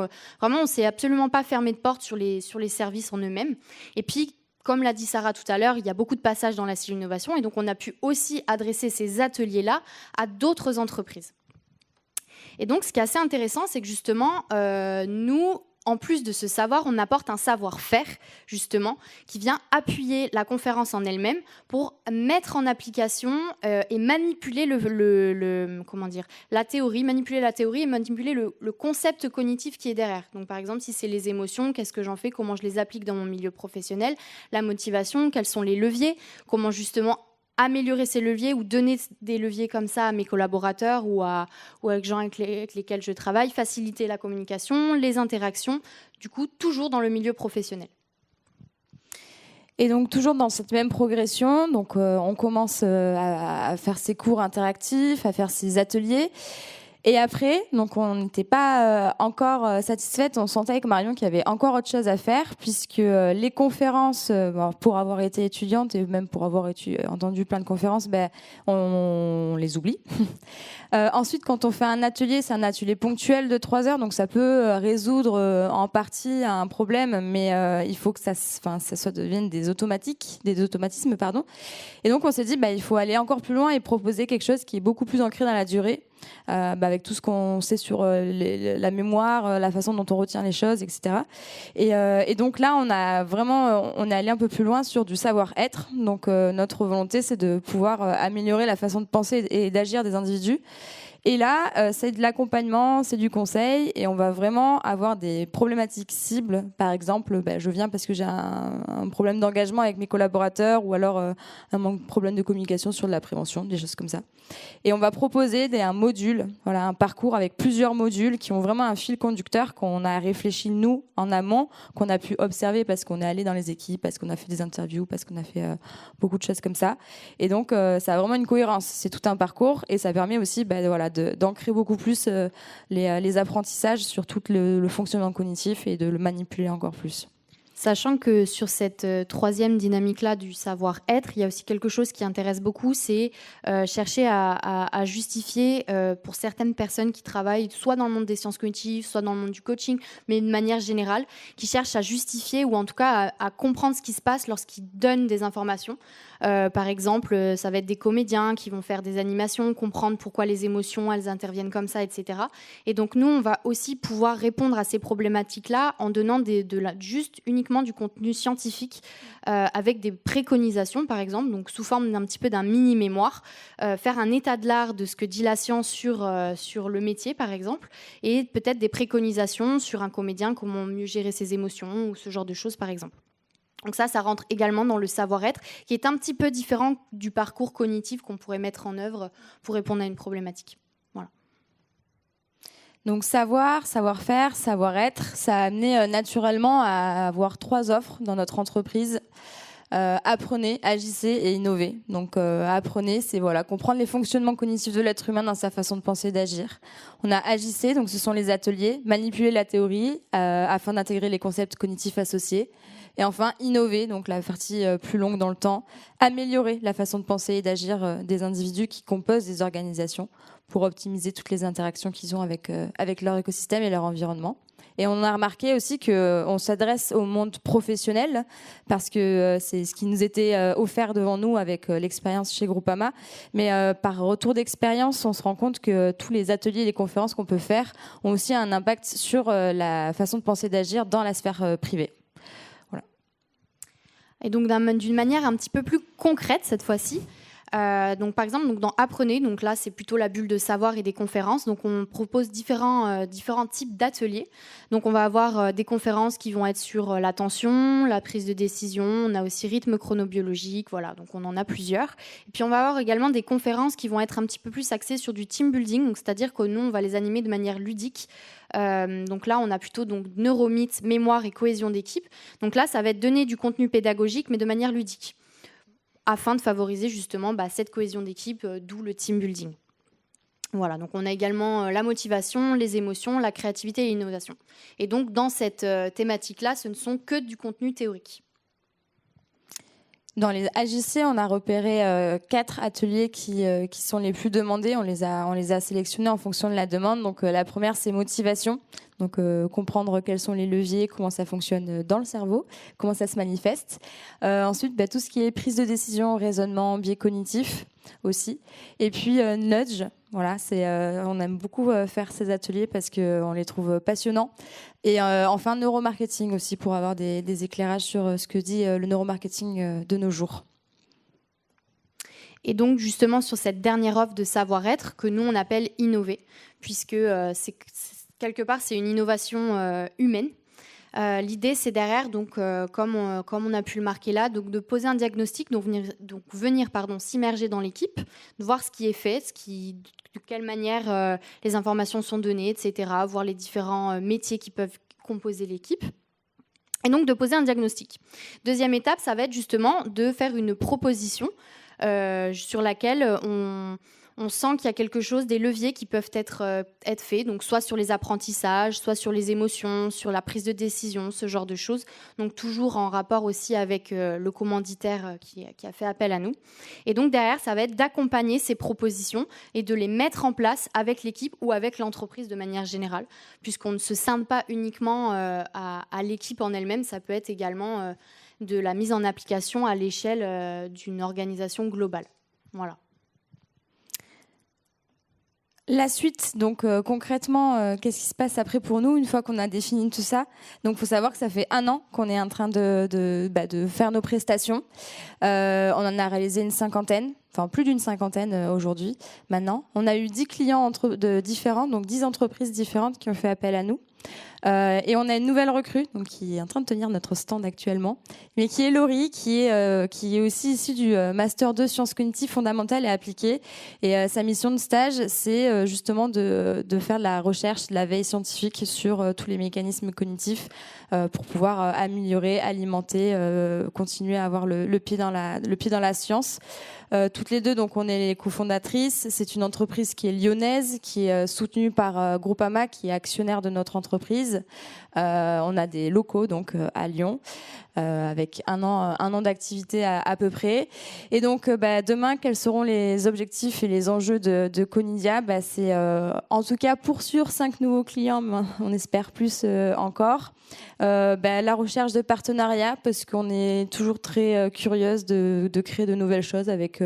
vraiment, on ne s'est absolument pas fermé de porte sur les services en eux-mêmes. Et puis, comme l'a dit Sarah tout à l'heure, il y a beaucoup de passages dans la cellule innovation et donc on a pu aussi adresser ces ateliers-là à d'autres entreprises. Et donc ce qui est assez intéressant, c'est que justement, nous, en plus de ce savoir, on apporte un savoir-faire, justement, qui vient appuyer la conférence en elle-même pour mettre en application et manipuler la théorie, manipuler la théorie et manipuler le concept cognitif qui est derrière. Donc, par exemple, si c'est les émotions, qu'est-ce que j'en fais, comment je les applique dans mon milieu professionnel, la motivation, quels sont les leviers, comment justement améliorer ces leviers ou donner des leviers comme ça à mes collaborateurs ou avec gens avec lesquels je travaille, faciliter la communication, les interactions, du coup, toujours dans le milieu professionnel. Et donc, toujours dans cette même progression, donc, on commence à faire ces cours interactifs, à faire ces ateliers. Et après, donc on n'était pas encore satisfaite. On sentait avec Marion qu'il y avait encore autre chose à faire, puisque les conférences, pour avoir été étudiante et même pour avoir entendu plein de conférences, on les oublie. Ensuite, quand on fait un atelier, c'est un atelier ponctuel de 3 heures, donc ça peut résoudre en partie un problème, mais il faut que ça devienne des automatismes, pardon. Et donc on s'est dit, il faut aller encore plus loin et proposer quelque chose qui est beaucoup plus ancré dans la durée. Avec tout ce qu'on sait sur la mémoire, la façon dont on retient les choses, etc. Et donc là, on est allé un peu plus loin sur du savoir-être. Donc notre volonté, c'est de pouvoir améliorer la façon de penser et d'agir des individus. Et là, c'est de l'accompagnement, c'est du conseil, et on va vraiment avoir des problématiques cibles. Par exemple, je viens parce que j'ai un problème d'engagement avec mes collaborateurs, ou alors un problème de communication sur de la prévention, des choses comme ça. Et on va proposer un module, un parcours avec plusieurs modules qui ont vraiment un fil conducteur qu'on a réfléchi nous en amont, qu'on a pu observer parce qu'on est allé dans les équipes, parce qu'on a fait des interviews, parce qu'on a fait beaucoup de choses comme ça. Et donc, ça a vraiment une cohérence. C'est tout un parcours, et ça permet aussi d'ancrer beaucoup plus les apprentissages sur tout le fonctionnement cognitif et de le manipuler encore plus. Sachant que sur cette troisième dynamique-là du savoir-être, il y a aussi quelque chose qui intéresse beaucoup, c'est chercher à justifier pour certaines personnes qui travaillent soit dans le monde des sciences cognitives, soit dans le monde du coaching, mais de manière générale, qui cherchent à justifier ou en tout cas à comprendre ce qui se passe lorsqu'ils donnent des informations. Par exemple, ça va être des comédiens qui vont faire des animations, comprendre pourquoi les émotions, elles interviennent comme ça, etc. Et donc nous, on va aussi pouvoir répondre à ces problématiques-là en donnant juste uniquement du contenu scientifique avec des préconisations, par exemple, donc sous forme d'un petit peu d'un mini-mémoire, faire un état de l'art de ce que dit la science sur le métier, par exemple, et peut-être des préconisations sur un comédien, comment mieux gérer ses émotions ou ce genre de choses, par exemple. Donc ça rentre également dans le savoir-être, qui est un petit peu différent du parcours cognitif qu'on pourrait mettre en œuvre pour répondre à une problématique. Voilà. Donc savoir-faire, savoir-être, ça a amené naturellement à avoir 3 offres dans notre entreprise. Apprenez, agissez et innovez. Donc apprenez, c'est comprendre les fonctionnements cognitifs de l'être humain dans sa façon de penser et d'agir. On a agissez, donc ce sont les ateliers, manipuler la théorie afin d'intégrer les concepts cognitifs associés. Et enfin, innover, donc la partie plus longue dans le temps, améliorer la façon de penser et d'agir des individus qui composent des organisations pour optimiser toutes les interactions qu'ils ont avec leur écosystème et leur environnement. Et on a remarqué aussi qu'on s'adresse au monde professionnel parce que c'est ce qui nous était offert devant nous avec l'expérience chez Groupama. Mais par retour d'expérience, on se rend compte que tous les ateliers et les conférences qu'on peut faire ont aussi un impact sur la façon de penser et d'agir dans la sphère privée. Et donc d'une manière un petit peu plus concrète cette fois-ci. Donc par exemple dans Apprenez, donc là c'est plutôt la bulle de savoir et des conférences. Donc on propose différents types d'ateliers. Donc on va avoir des conférences qui vont être sur l'attention, la prise de décision. On a aussi rythme chronobiologique. Voilà, donc on en a plusieurs. Et puis on va avoir également des conférences qui vont être un petit peu plus axées sur du team building. Donc c'est-à-dire que nous on va les animer de manière ludique. Donc là, on a plutôt neuromythe, mémoire et cohésion d'équipe. Donc là, ça va être donner du contenu pédagogique, mais de manière ludique, afin de favoriser justement cette cohésion d'équipe, d'où le team building. Voilà, donc on a également la motivation, les émotions, la créativité et l'innovation. Et donc, dans cette thématique-là, ce ne sont que du contenu théorique. Dans les AJC, on a repéré 4 ateliers qui sont les plus demandés. On les a sélectionnés en fonction de la demande. Donc la première, c'est motivation. Donc comprendre quels sont les leviers, comment ça fonctionne dans le cerveau, comment ça se manifeste. Ensuite, tout ce qui est prise de décision, raisonnement, biais cognitif. aussi. Et puis Nudge, voilà, on aime beaucoup faire ces ateliers parce qu'on les trouve passionnants. Et enfin, neuromarketing aussi, pour avoir des éclairages sur ce que dit le neuromarketing de nos jours. Et donc, justement, sur cette dernière offre de savoir-être que nous, on appelle innover, puisque quelque part, c'est une innovation humaine. L'idée, c'est derrière, donc, comme on a pu le marquer là, donc, de poser un diagnostic, donc venir s'immerger dans l'équipe, de voir ce qui est fait, de quelle manière les informations sont données, etc., voir les différents métiers qui peuvent composer l'équipe. Et donc, de poser un diagnostic. Deuxième étape, ça va être justement de faire une proposition sur laquelle on sent qu'il y a quelque chose, des leviers qui peuvent être faits, donc soit sur les apprentissages, soit sur les émotions, sur la prise de décision, ce genre de choses. Donc toujours en rapport aussi avec le commanditaire qui a fait appel à nous. Et donc derrière, ça va être d'accompagner ces propositions et de les mettre en place avec l'équipe ou avec l'entreprise de manière générale, puisqu'on ne se scinde pas uniquement à l'équipe en elle-même, ça peut être également de la mise en application à l'échelle d'une organisation globale. Voilà. La suite, donc concrètement, qu'est-ce qui se passe après pour nous une fois qu'on a défini tout ça? Donc, il faut savoir que ça fait 1 an qu'on est en train de faire nos prestations. On en a réalisé une 50aine, enfin plus d'une 50aine aujourd'hui, maintenant. On a eu 10 clients différents, donc 10 entreprises différentes qui ont fait appel à nous. Et on a une nouvelle recrue donc, qui est en train de tenir notre stand actuellement, mais qui est Laurie, qui est aussi issue du Master 2 Sciences Cognitives Fondamentales et Appliquées. Et sa mission de stage, c'est justement de faire de la recherche, de la veille scientifique sur tous les mécanismes cognitifs pour pouvoir améliorer, alimenter, continuer à avoir le pied dans la science. Toutes les deux, donc, on est les cofondatrices. C'est une entreprise qui est lyonnaise, qui est soutenue par Groupama, qui est actionnaire de notre entreprise. On a des locaux donc à Lyon, avec un an d'activité à peu près. Et donc, demain, quels seront les objectifs et les enjeux de Conidia? C'est en tout cas poursuivre 5 nouveaux clients, on espère plus encore. La recherche de partenariats, parce qu'on est toujours très curieuse de créer de nouvelles choses avec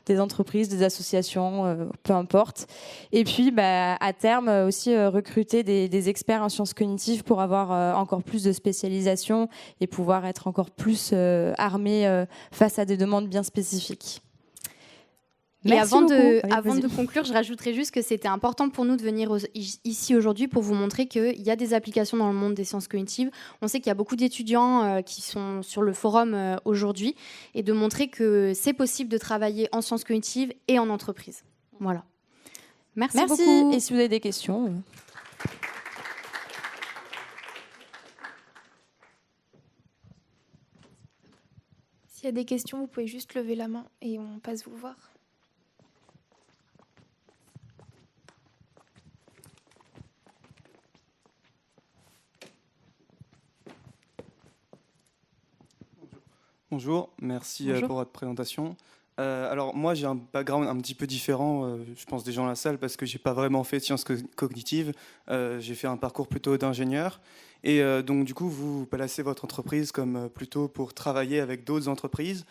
des entreprises, des associations, peu importe. Et puis, à terme, aussi recruter des experts en sciences cognitives pour avoir encore plus de spécialisation et pouvoir être encore plus armés face à des demandes bien spécifiques. Et avant de conclure, je rajouterais juste que c'était important pour nous de venir ici aujourd'hui pour vous montrer qu'il y a des applications dans le monde des sciences cognitives. On sait qu'il y a beaucoup d'étudiants qui sont sur le forum aujourd'hui et de montrer que c'est possible de travailler en sciences cognitives et en entreprise. Voilà. Merci beaucoup. Et si vous avez des questions... S'il y a des questions, vous pouvez juste lever la main et on passe vous voir. Bonjour, merci Bonjour. pour votre présentation. Alors moi j'ai un background un petit peu différent, je pense des gens dans la salle, parce que j'ai pas vraiment fait de sciences cognitives. J'ai fait un parcours plutôt d'ingénieur. Et donc du coup vous placez votre entreprise comme plutôt pour travailler avec d'autres entreprises.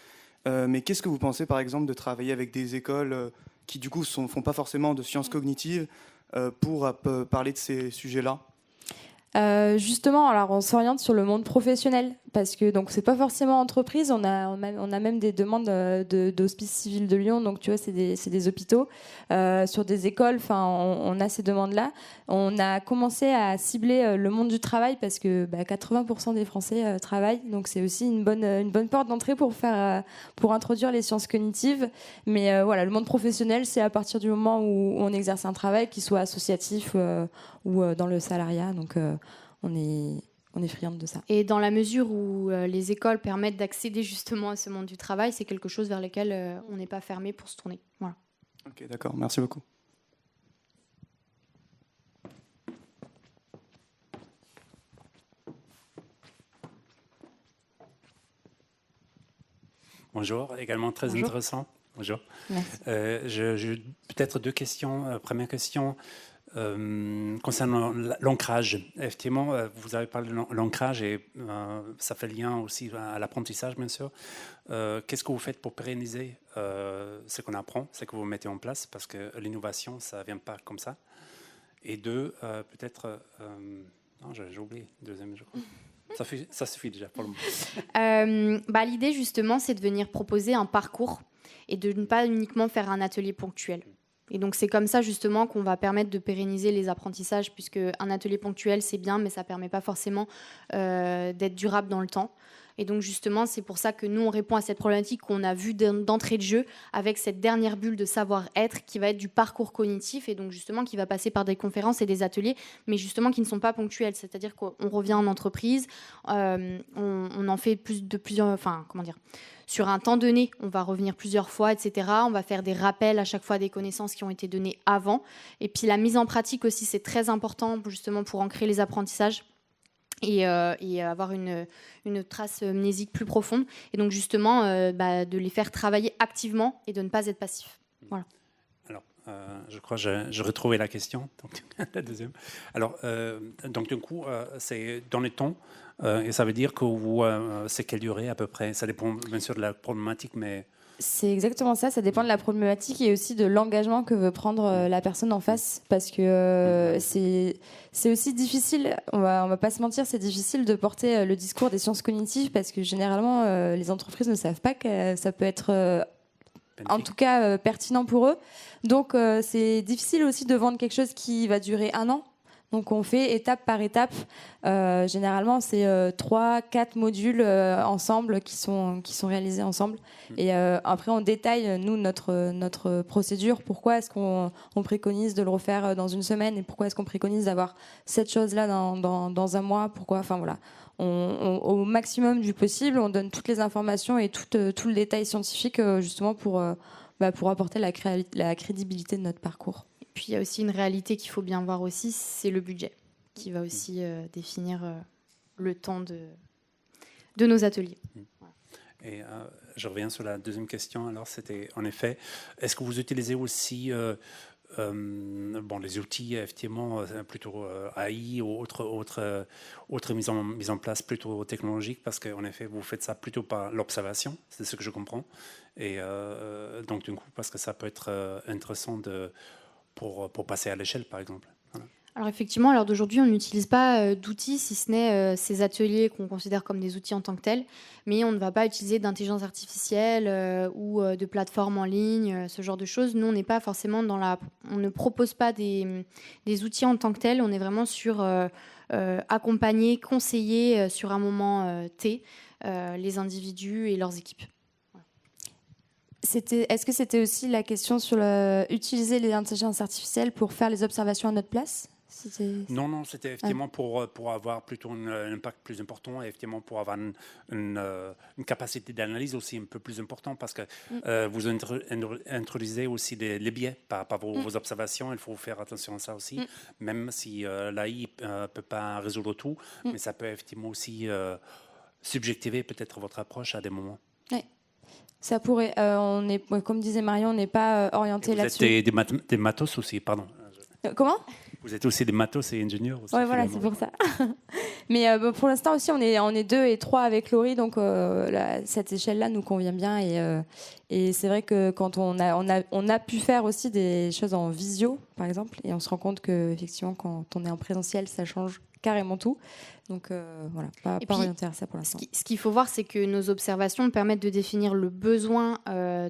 Mais qu'est-ce que vous pensez par exemple de travailler avec des écoles qui du coup font pas forcément de sciences cognitives pour parler de ces sujets-là? Justement, alors on s'oriente sur le monde professionnel parce que donc c'est pas forcément entreprise. On a même des demandes d'hospice civil de Lyon. Donc tu vois, c'est des hôpitaux sur des écoles. Enfin, on a ces demandes-là. On a commencé à cibler le monde du travail parce que 80% des Français travaillent. Donc c'est aussi une bonne porte d'entrée pour introduire les sciences cognitives. Mais voilà, le monde professionnel, c'est à partir du moment où on exerce un travail qui soit associatif ou dans le salariat. Donc on est friande de ça. Et dans la mesure où les écoles permettent d'accéder justement à ce monde du travail, c'est quelque chose vers lequel on n'est pas fermé pour se tourner. Voilà. Ok, d'accord, merci beaucoup. Bonjour, également très intéressant. Bonjour. Merci. Peut-être 2 questions. Première question. Concernant l'ancrage, effectivement, vous avez parlé de l'ancrage et ça fait lien aussi à l'apprentissage, bien sûr. Qu'est-ce que vous faites pour pérenniser ce qu'on apprend, ce que vous mettez en place? Parce que l'innovation, ça ne vient pas comme ça. Et deux, peut-être... non, j'ai oublié, deuxième, je crois. Ça suffit déjà pour le moment. L'idée, justement, c'est de venir proposer un parcours et de ne pas uniquement faire un atelier ponctuel. Et donc, c'est comme ça, justement, qu'on va permettre de pérenniser les apprentissages, puisque un atelier ponctuel, c'est bien, mais ça ne permet pas forcément d'être durable dans le temps. Et donc, justement, c'est pour ça que nous, on répond à cette problématique qu'on a vue d'entrée de jeu avec cette dernière bulle de savoir-être qui va être du parcours cognitif et donc, justement, qui va passer par des conférences et des ateliers, mais justement, qui ne sont pas ponctuels. C'est-à-dire qu'on revient en entreprise, on en fait sur un temps donné, on va revenir plusieurs fois, etc. On va faire des rappels à chaque fois des connaissances qui ont été données avant. Et puis, la mise en pratique aussi, c'est très important, justement, pour ancrer les apprentissages. Et avoir une trace mnésique plus profonde. Et donc, justement, de les faire travailler activement et de ne pas être passifs. Voilà. Alors, je crois que j'ai retrouvé la question, donc, la deuxième. Alors, donc, du coup, c'est dans les temps, et ça veut dire que c'est quelle durée à peu près? Ça dépend, bien sûr, de la problématique, mais... C'est exactement ça, ça dépend de la problématique et aussi de l'engagement que veut prendre la personne en face, parce que c'est aussi difficile, on va pas se mentir, c'est difficile de porter le discours des sciences cognitives, parce que généralement les entreprises ne savent pas que ça peut être en tout cas pertinent pour eux, donc c'est difficile aussi de vendre quelque chose qui va durer 1 an. Donc on fait étape par étape. Généralement, c'est 3-4 modules ensemble qui sont réalisés ensemble. Et après, on détaille, nous, notre procédure. Pourquoi est-ce qu'on préconise de le refaire dans 1 semaine et pourquoi est-ce qu'on préconise d'avoir cette chose-là dans 1 mois? Pourquoi? Enfin voilà. Au maximum du possible, on donne toutes les informations et tout le détail scientifique justement pour apporter la crédibilité de notre parcours. Puis il y a aussi une réalité qu'il faut bien voir aussi, c'est le budget qui va aussi définir le temps de nos ateliers. Et je reviens sur la deuxième question. Alors, c'était en effet, est-ce que vous utilisez aussi les outils, effectivement, plutôt AI ou autre mise en place plutôt technologique, parce qu'en effet, vous faites ça plutôt par l'observation, c'est ce que je comprends. Et donc, du coup, parce que ça peut être intéressant pour passer à l'échelle, par exemple. Voilà. Alors effectivement, à l'heure d'aujourd'hui, on n'utilise pas d'outils, si ce n'est ces ateliers qu'on considère comme des outils en tant que tels, mais on ne va pas utiliser d'intelligence artificielle ou de plateformes en ligne, ce genre de choses. Nous, on n'est pas forcément on ne propose pas des outils en tant que tels, on est vraiment sur accompagner, conseiller sur un moment T les individus et leurs équipes. Est-ce que c'était aussi la question sur utiliser les intelligences artificielles pour faire les observations à notre place? Non, c'était effectivement pour avoir plutôt un impact plus important et effectivement pour avoir une capacité d'analyse aussi un peu plus importante, parce que vous introduisez aussi les biais par vos observations. Il faut faire attention à ça aussi, même si l'AI ne peut pas résoudre tout, mais ça peut effectivement aussi subjectiver peut-être votre approche à des moments. Oui. Ça pourrait. Comme disait Marion, on n'est pas orienté là-dessus. Vous êtes des matos aussi, pardon. Comment? Vous êtes aussi des matos et ingénieurs aussi. Oui, voilà, c'est pour ça. Mais pour l'instant aussi, on est 2 et 3 avec Laurie, donc cette échelle-là nous convient bien. Et c'est vrai que quand on a pu faire aussi des choses en visio, par exemple, et on se rend compte qu'effectivement, quand on est en présentiel, ça change carrément tout. Donc voilà, pas orienté à ça pour l'instant. Ce qu'il faut voir, c'est que nos observations permettent de définir le besoin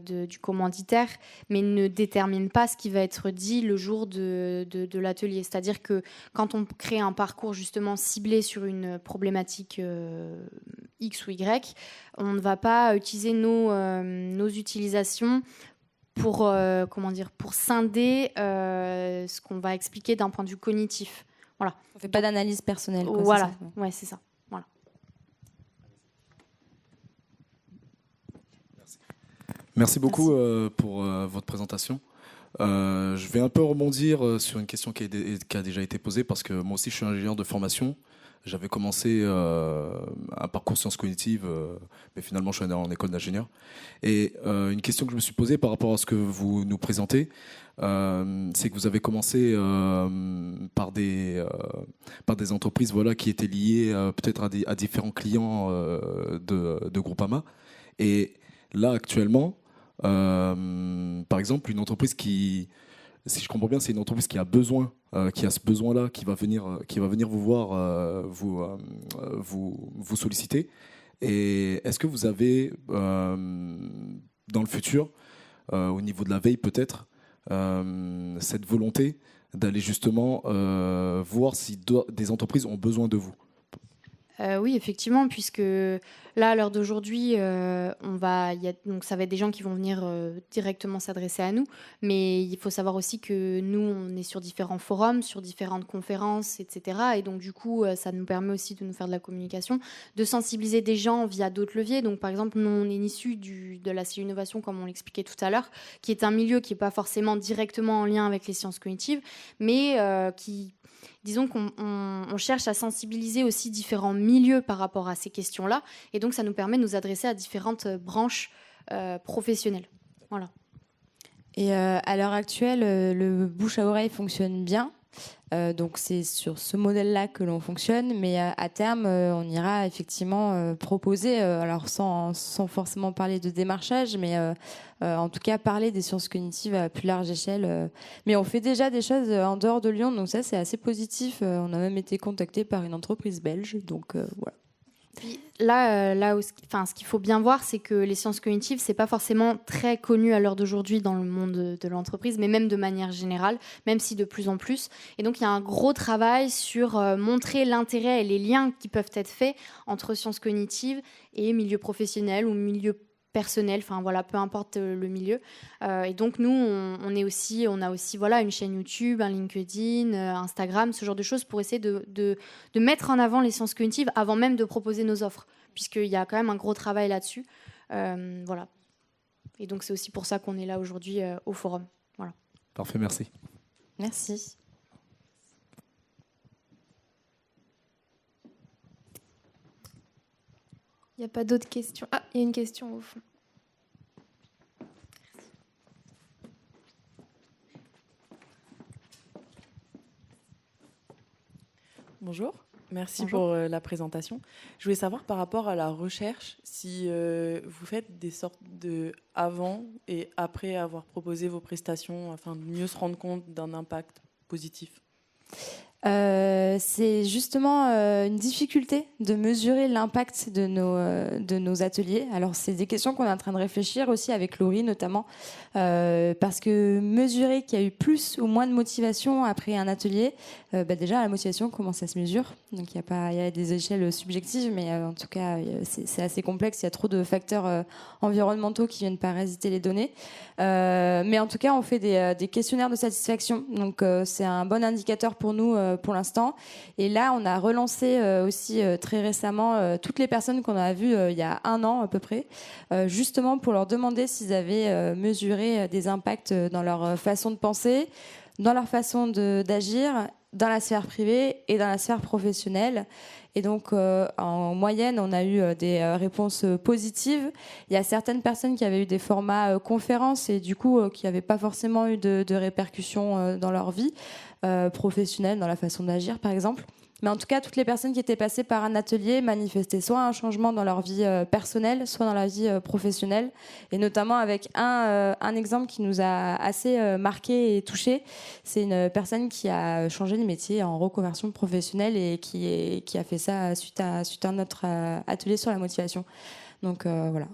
du commanditaire, mais ne déterminent pas ce qui va être dit le jour de l'atelier. C'est-à-dire que quand on crée un parcours justement ciblé sur une problématique X ou Y, on ne va pas utiliser nos utilisations pour scinder ce qu'on va expliquer d'un point de vue cognitif. Voilà. On ne fait pas d'analyse personnelle. Quoi, voilà, c'est ça. Voilà. Merci beaucoup pour votre présentation. Je vais un peu rebondir sur une question qui a déjà été posée, parce que moi aussi je suis ingénieur de formation. j'avais commencé un parcours sciences cognitives, mais finalement je suis allé en école d'ingénieur. Et une question que je me suis posée par rapport à ce que vous nous présentez, c'est que vous avez commencé par des entreprises, voilà, qui étaient liées peut-être à différents clients de Groupama. Et là, actuellement, par exemple, une entreprise qui, si je comprends bien, c'est une entreprise qui a besoin, qui a ce besoin-là, qui va venir vous voir, vous solliciter. Et est-ce que vous avez, dans le futur, au niveau de la veille peut-être, cette volonté d'aller justement voir si des entreprises ont besoin de vous? Oui, effectivement, puisque là, à l'heure d'aujourd'hui, donc ça va être des gens qui vont venir directement s'adresser à nous, mais il faut savoir aussi que nous, on est sur différents forums, sur différentes conférences, etc. Et donc, du coup, ça nous permet aussi de nous faire de la communication, de sensibiliser des gens via d'autres leviers. Donc, par exemple, nous, on est issus de la cellule innovation, comme on l'expliquait tout à l'heure, qui est un milieu qui n'est pas forcément directement en lien avec les sciences cognitives, mais disons qu'on cherche à sensibiliser aussi différents milieux par rapport à ces questions-là. Et donc, ça nous permet de nous adresser à différentes branches professionnelles. Voilà. Et à l'heure actuelle, le bouche à oreille fonctionne bien. Donc c'est sur ce modèle-là que l'on fonctionne, mais à terme, on ira effectivement proposer, alors sans forcément parler de démarchage, mais en tout cas parler des sciences cognitives à plus large échelle. Mais on fait déjà des choses en dehors de Lyon, donc ça c'est assez positif. On a même été contacté par une entreprise belge, donc voilà. Puis là ce qu'il faut bien voir, c'est que les sciences cognitives, c'est pas forcément très connu à l'heure d'aujourd'hui dans le monde de l'entreprise, mais même de manière générale, même si de plus en plus. Et donc, il y a un gros travail sur montrer l'intérêt et les liens qui peuvent être faits entre sciences cognitives et milieu professionnel ou milieu personnel, enfin voilà, peu importe le milieu. Et donc nous, on a aussi voilà, une chaîne YouTube, un LinkedIn, Instagram, ce genre de choses pour essayer de mettre en avant les sciences cognitives avant même de proposer nos offres, puisqu'il y a quand même un gros travail là-dessus. Voilà. Et donc c'est aussi pour ça qu'on est là aujourd'hui au forum. Voilà. Parfait, merci. Merci. Il n'y a pas d'autres questions. Ah, il y a une question au fond. Bonjour, merci Bonjour. pour la présentation. Je voulais savoir par rapport à la recherche, si vous faites des sortes de avant et après avoir proposé vos prestations afin de mieux se rendre compte d'un impact positif. C'est justement une difficulté de mesurer l'impact de nos ateliers. Alors, c'est des questions qu'on est en train de réfléchir aussi avec Laurie notamment, parce que mesurer qu'il y a eu plus ou moins de motivation après un atelier, déjà la motivation, comment ça se mesure? Donc, il y a des échelles subjectives, mais en tout cas, c'est assez complexe. Il y a trop de facteurs environnementaux qui viennent parasiter les données. Mais en tout cas, on fait des questionnaires de satisfaction. Donc, c'est un bon indicateur pour nous pour l'instant. Et là, on a relancé aussi très récemment toutes les personnes qu'on a vues il y a 1 an à peu près, justement pour leur demander s'ils avaient mesuré des impacts dans leur façon de penser, dans leur façon d'agir, dans la sphère privée et dans la sphère professionnelle. Et donc, en moyenne, on a eu des réponses positives. Il y a certaines personnes qui avaient eu des formats conférences et du coup, qui n'avaient pas forcément eu de répercussions dans leur vie professionnelle, dans la façon d'agir, par exemple. Mais en tout cas, toutes les personnes qui étaient passées par un atelier manifestaient soit un changement dans leur vie personnelle, soit dans la vie professionnelle. Et notamment avec un exemple qui nous a assez marqué et touché. C'est une personne qui a changé de métier en reconversion professionnelle et qui a fait ça suite à notre atelier sur la motivation. Donc voilà.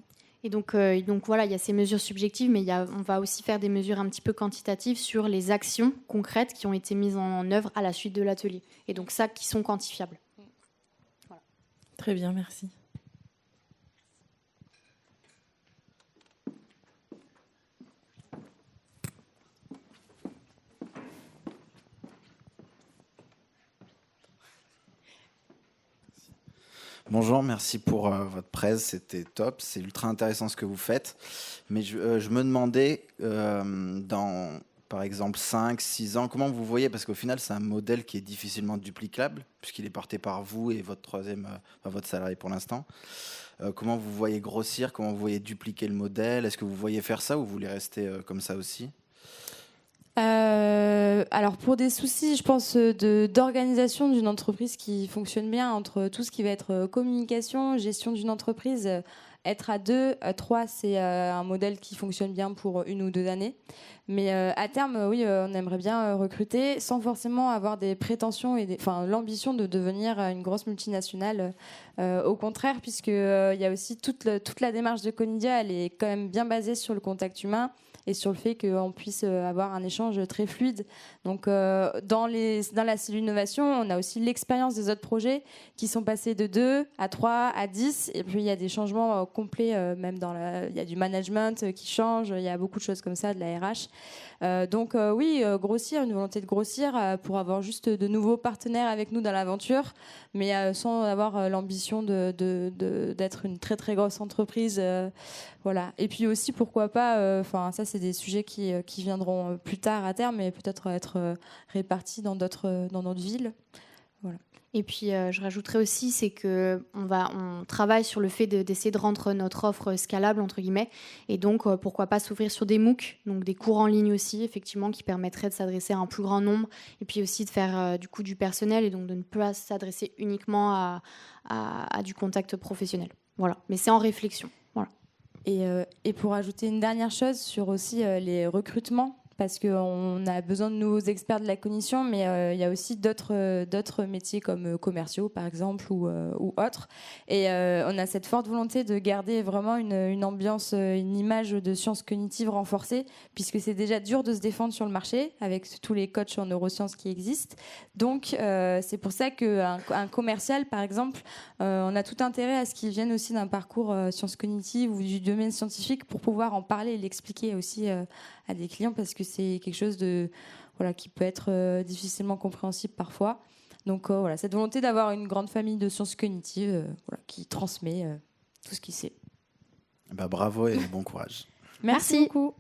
Et donc voilà, il y a ces mesures subjectives, mais on va aussi faire des mesures un petit peu quantitatives sur les actions concrètes qui ont été mises en œuvre à la suite de l'atelier. Et donc ça, qui sont quantifiables. Voilà. Très bien, merci. Bonjour, merci pour votre presse, c'était top, c'est ultra intéressant ce que vous faites. Mais je me demandais, par exemple 5, 6 ans? Comment vous voyez, parce qu'au final c'est un modèle qui est difficilement duplicable puisqu'il est porté par vous et votre votre salarié pour l'instant. Comment vous voyez grossir? Comment vous voyez dupliquer le modèle? Est-ce que vous voyez faire ça ou vous voulez rester comme ça aussi? Alors pour des soucis, je pense, d'organisation d'une entreprise qui fonctionne bien, entre tout ce qui va être communication, gestion d'une entreprise, être à 2, à 3, c'est un modèle qui fonctionne bien pour 1 ou 2 années. Mais à terme, oui, on aimerait bien recruter sans forcément avoir des prétentions et l'ambition de devenir une grosse multinationale. Au contraire, puisque il y a aussi toute la démarche de Conidia, elle est quand même bien basée sur le contact humain et sur le fait qu'on puisse avoir un échange très fluide. Donc, dans la cellule innovation, on a aussi l'expérience des autres projets qui sont passés de 2 à 3 à 10. Et puis, il y a des changements complets, même il y a du management qui change, il y a beaucoup de choses comme ça, de la RH. Donc, oui, grossir, une volonté de grossir pour avoir juste de nouveaux partenaires avec nous dans l'aventure, mais sans avoir l'ambition d'être une très, très grosse entreprise. Voilà. Et puis aussi, pourquoi pas, ça, c'est des sujets qui viendront plus tard à terme, mais peut-être être répartis dans d'autres villes. Voilà. Et puis, je rajouterais aussi, c'est qu'on travaille sur le fait d'essayer de rendre notre offre scalable, entre guillemets. Et donc, pourquoi pas s'ouvrir sur des MOOC, donc des cours en ligne aussi, effectivement, qui permettraient de s'adresser à un plus grand nombre. Et puis aussi de faire du personnel et donc de ne pas s'adresser uniquement à du contact professionnel. Voilà. Mais c'est en réflexion. Voilà. Et pour ajouter une dernière chose sur aussi les recrutements, parce qu'on a besoin de nouveaux experts de la cognition, mais il y a aussi d'autres métiers comme commerciaux, par exemple, ou autres. Et on a cette forte volonté de garder vraiment une ambiance, une image de sciences cognitives renforcée, puisque c'est déjà dur de se défendre sur le marché, avec tous les coachs en neurosciences qui existent. Donc, c'est pour ça qu'un commercial, par exemple, on a tout intérêt à ce qu'il vienne aussi d'un parcours sciences cognitives ou du domaine scientifique pour pouvoir en parler et l'expliquer aussi à des clients, parce que c'est quelque chose qui peut être difficilement compréhensible parfois. Donc cette volonté d'avoir une grande famille de sciences cognitives qui transmet tout ce qu'il sait. Bravo et bon courage. Merci beaucoup.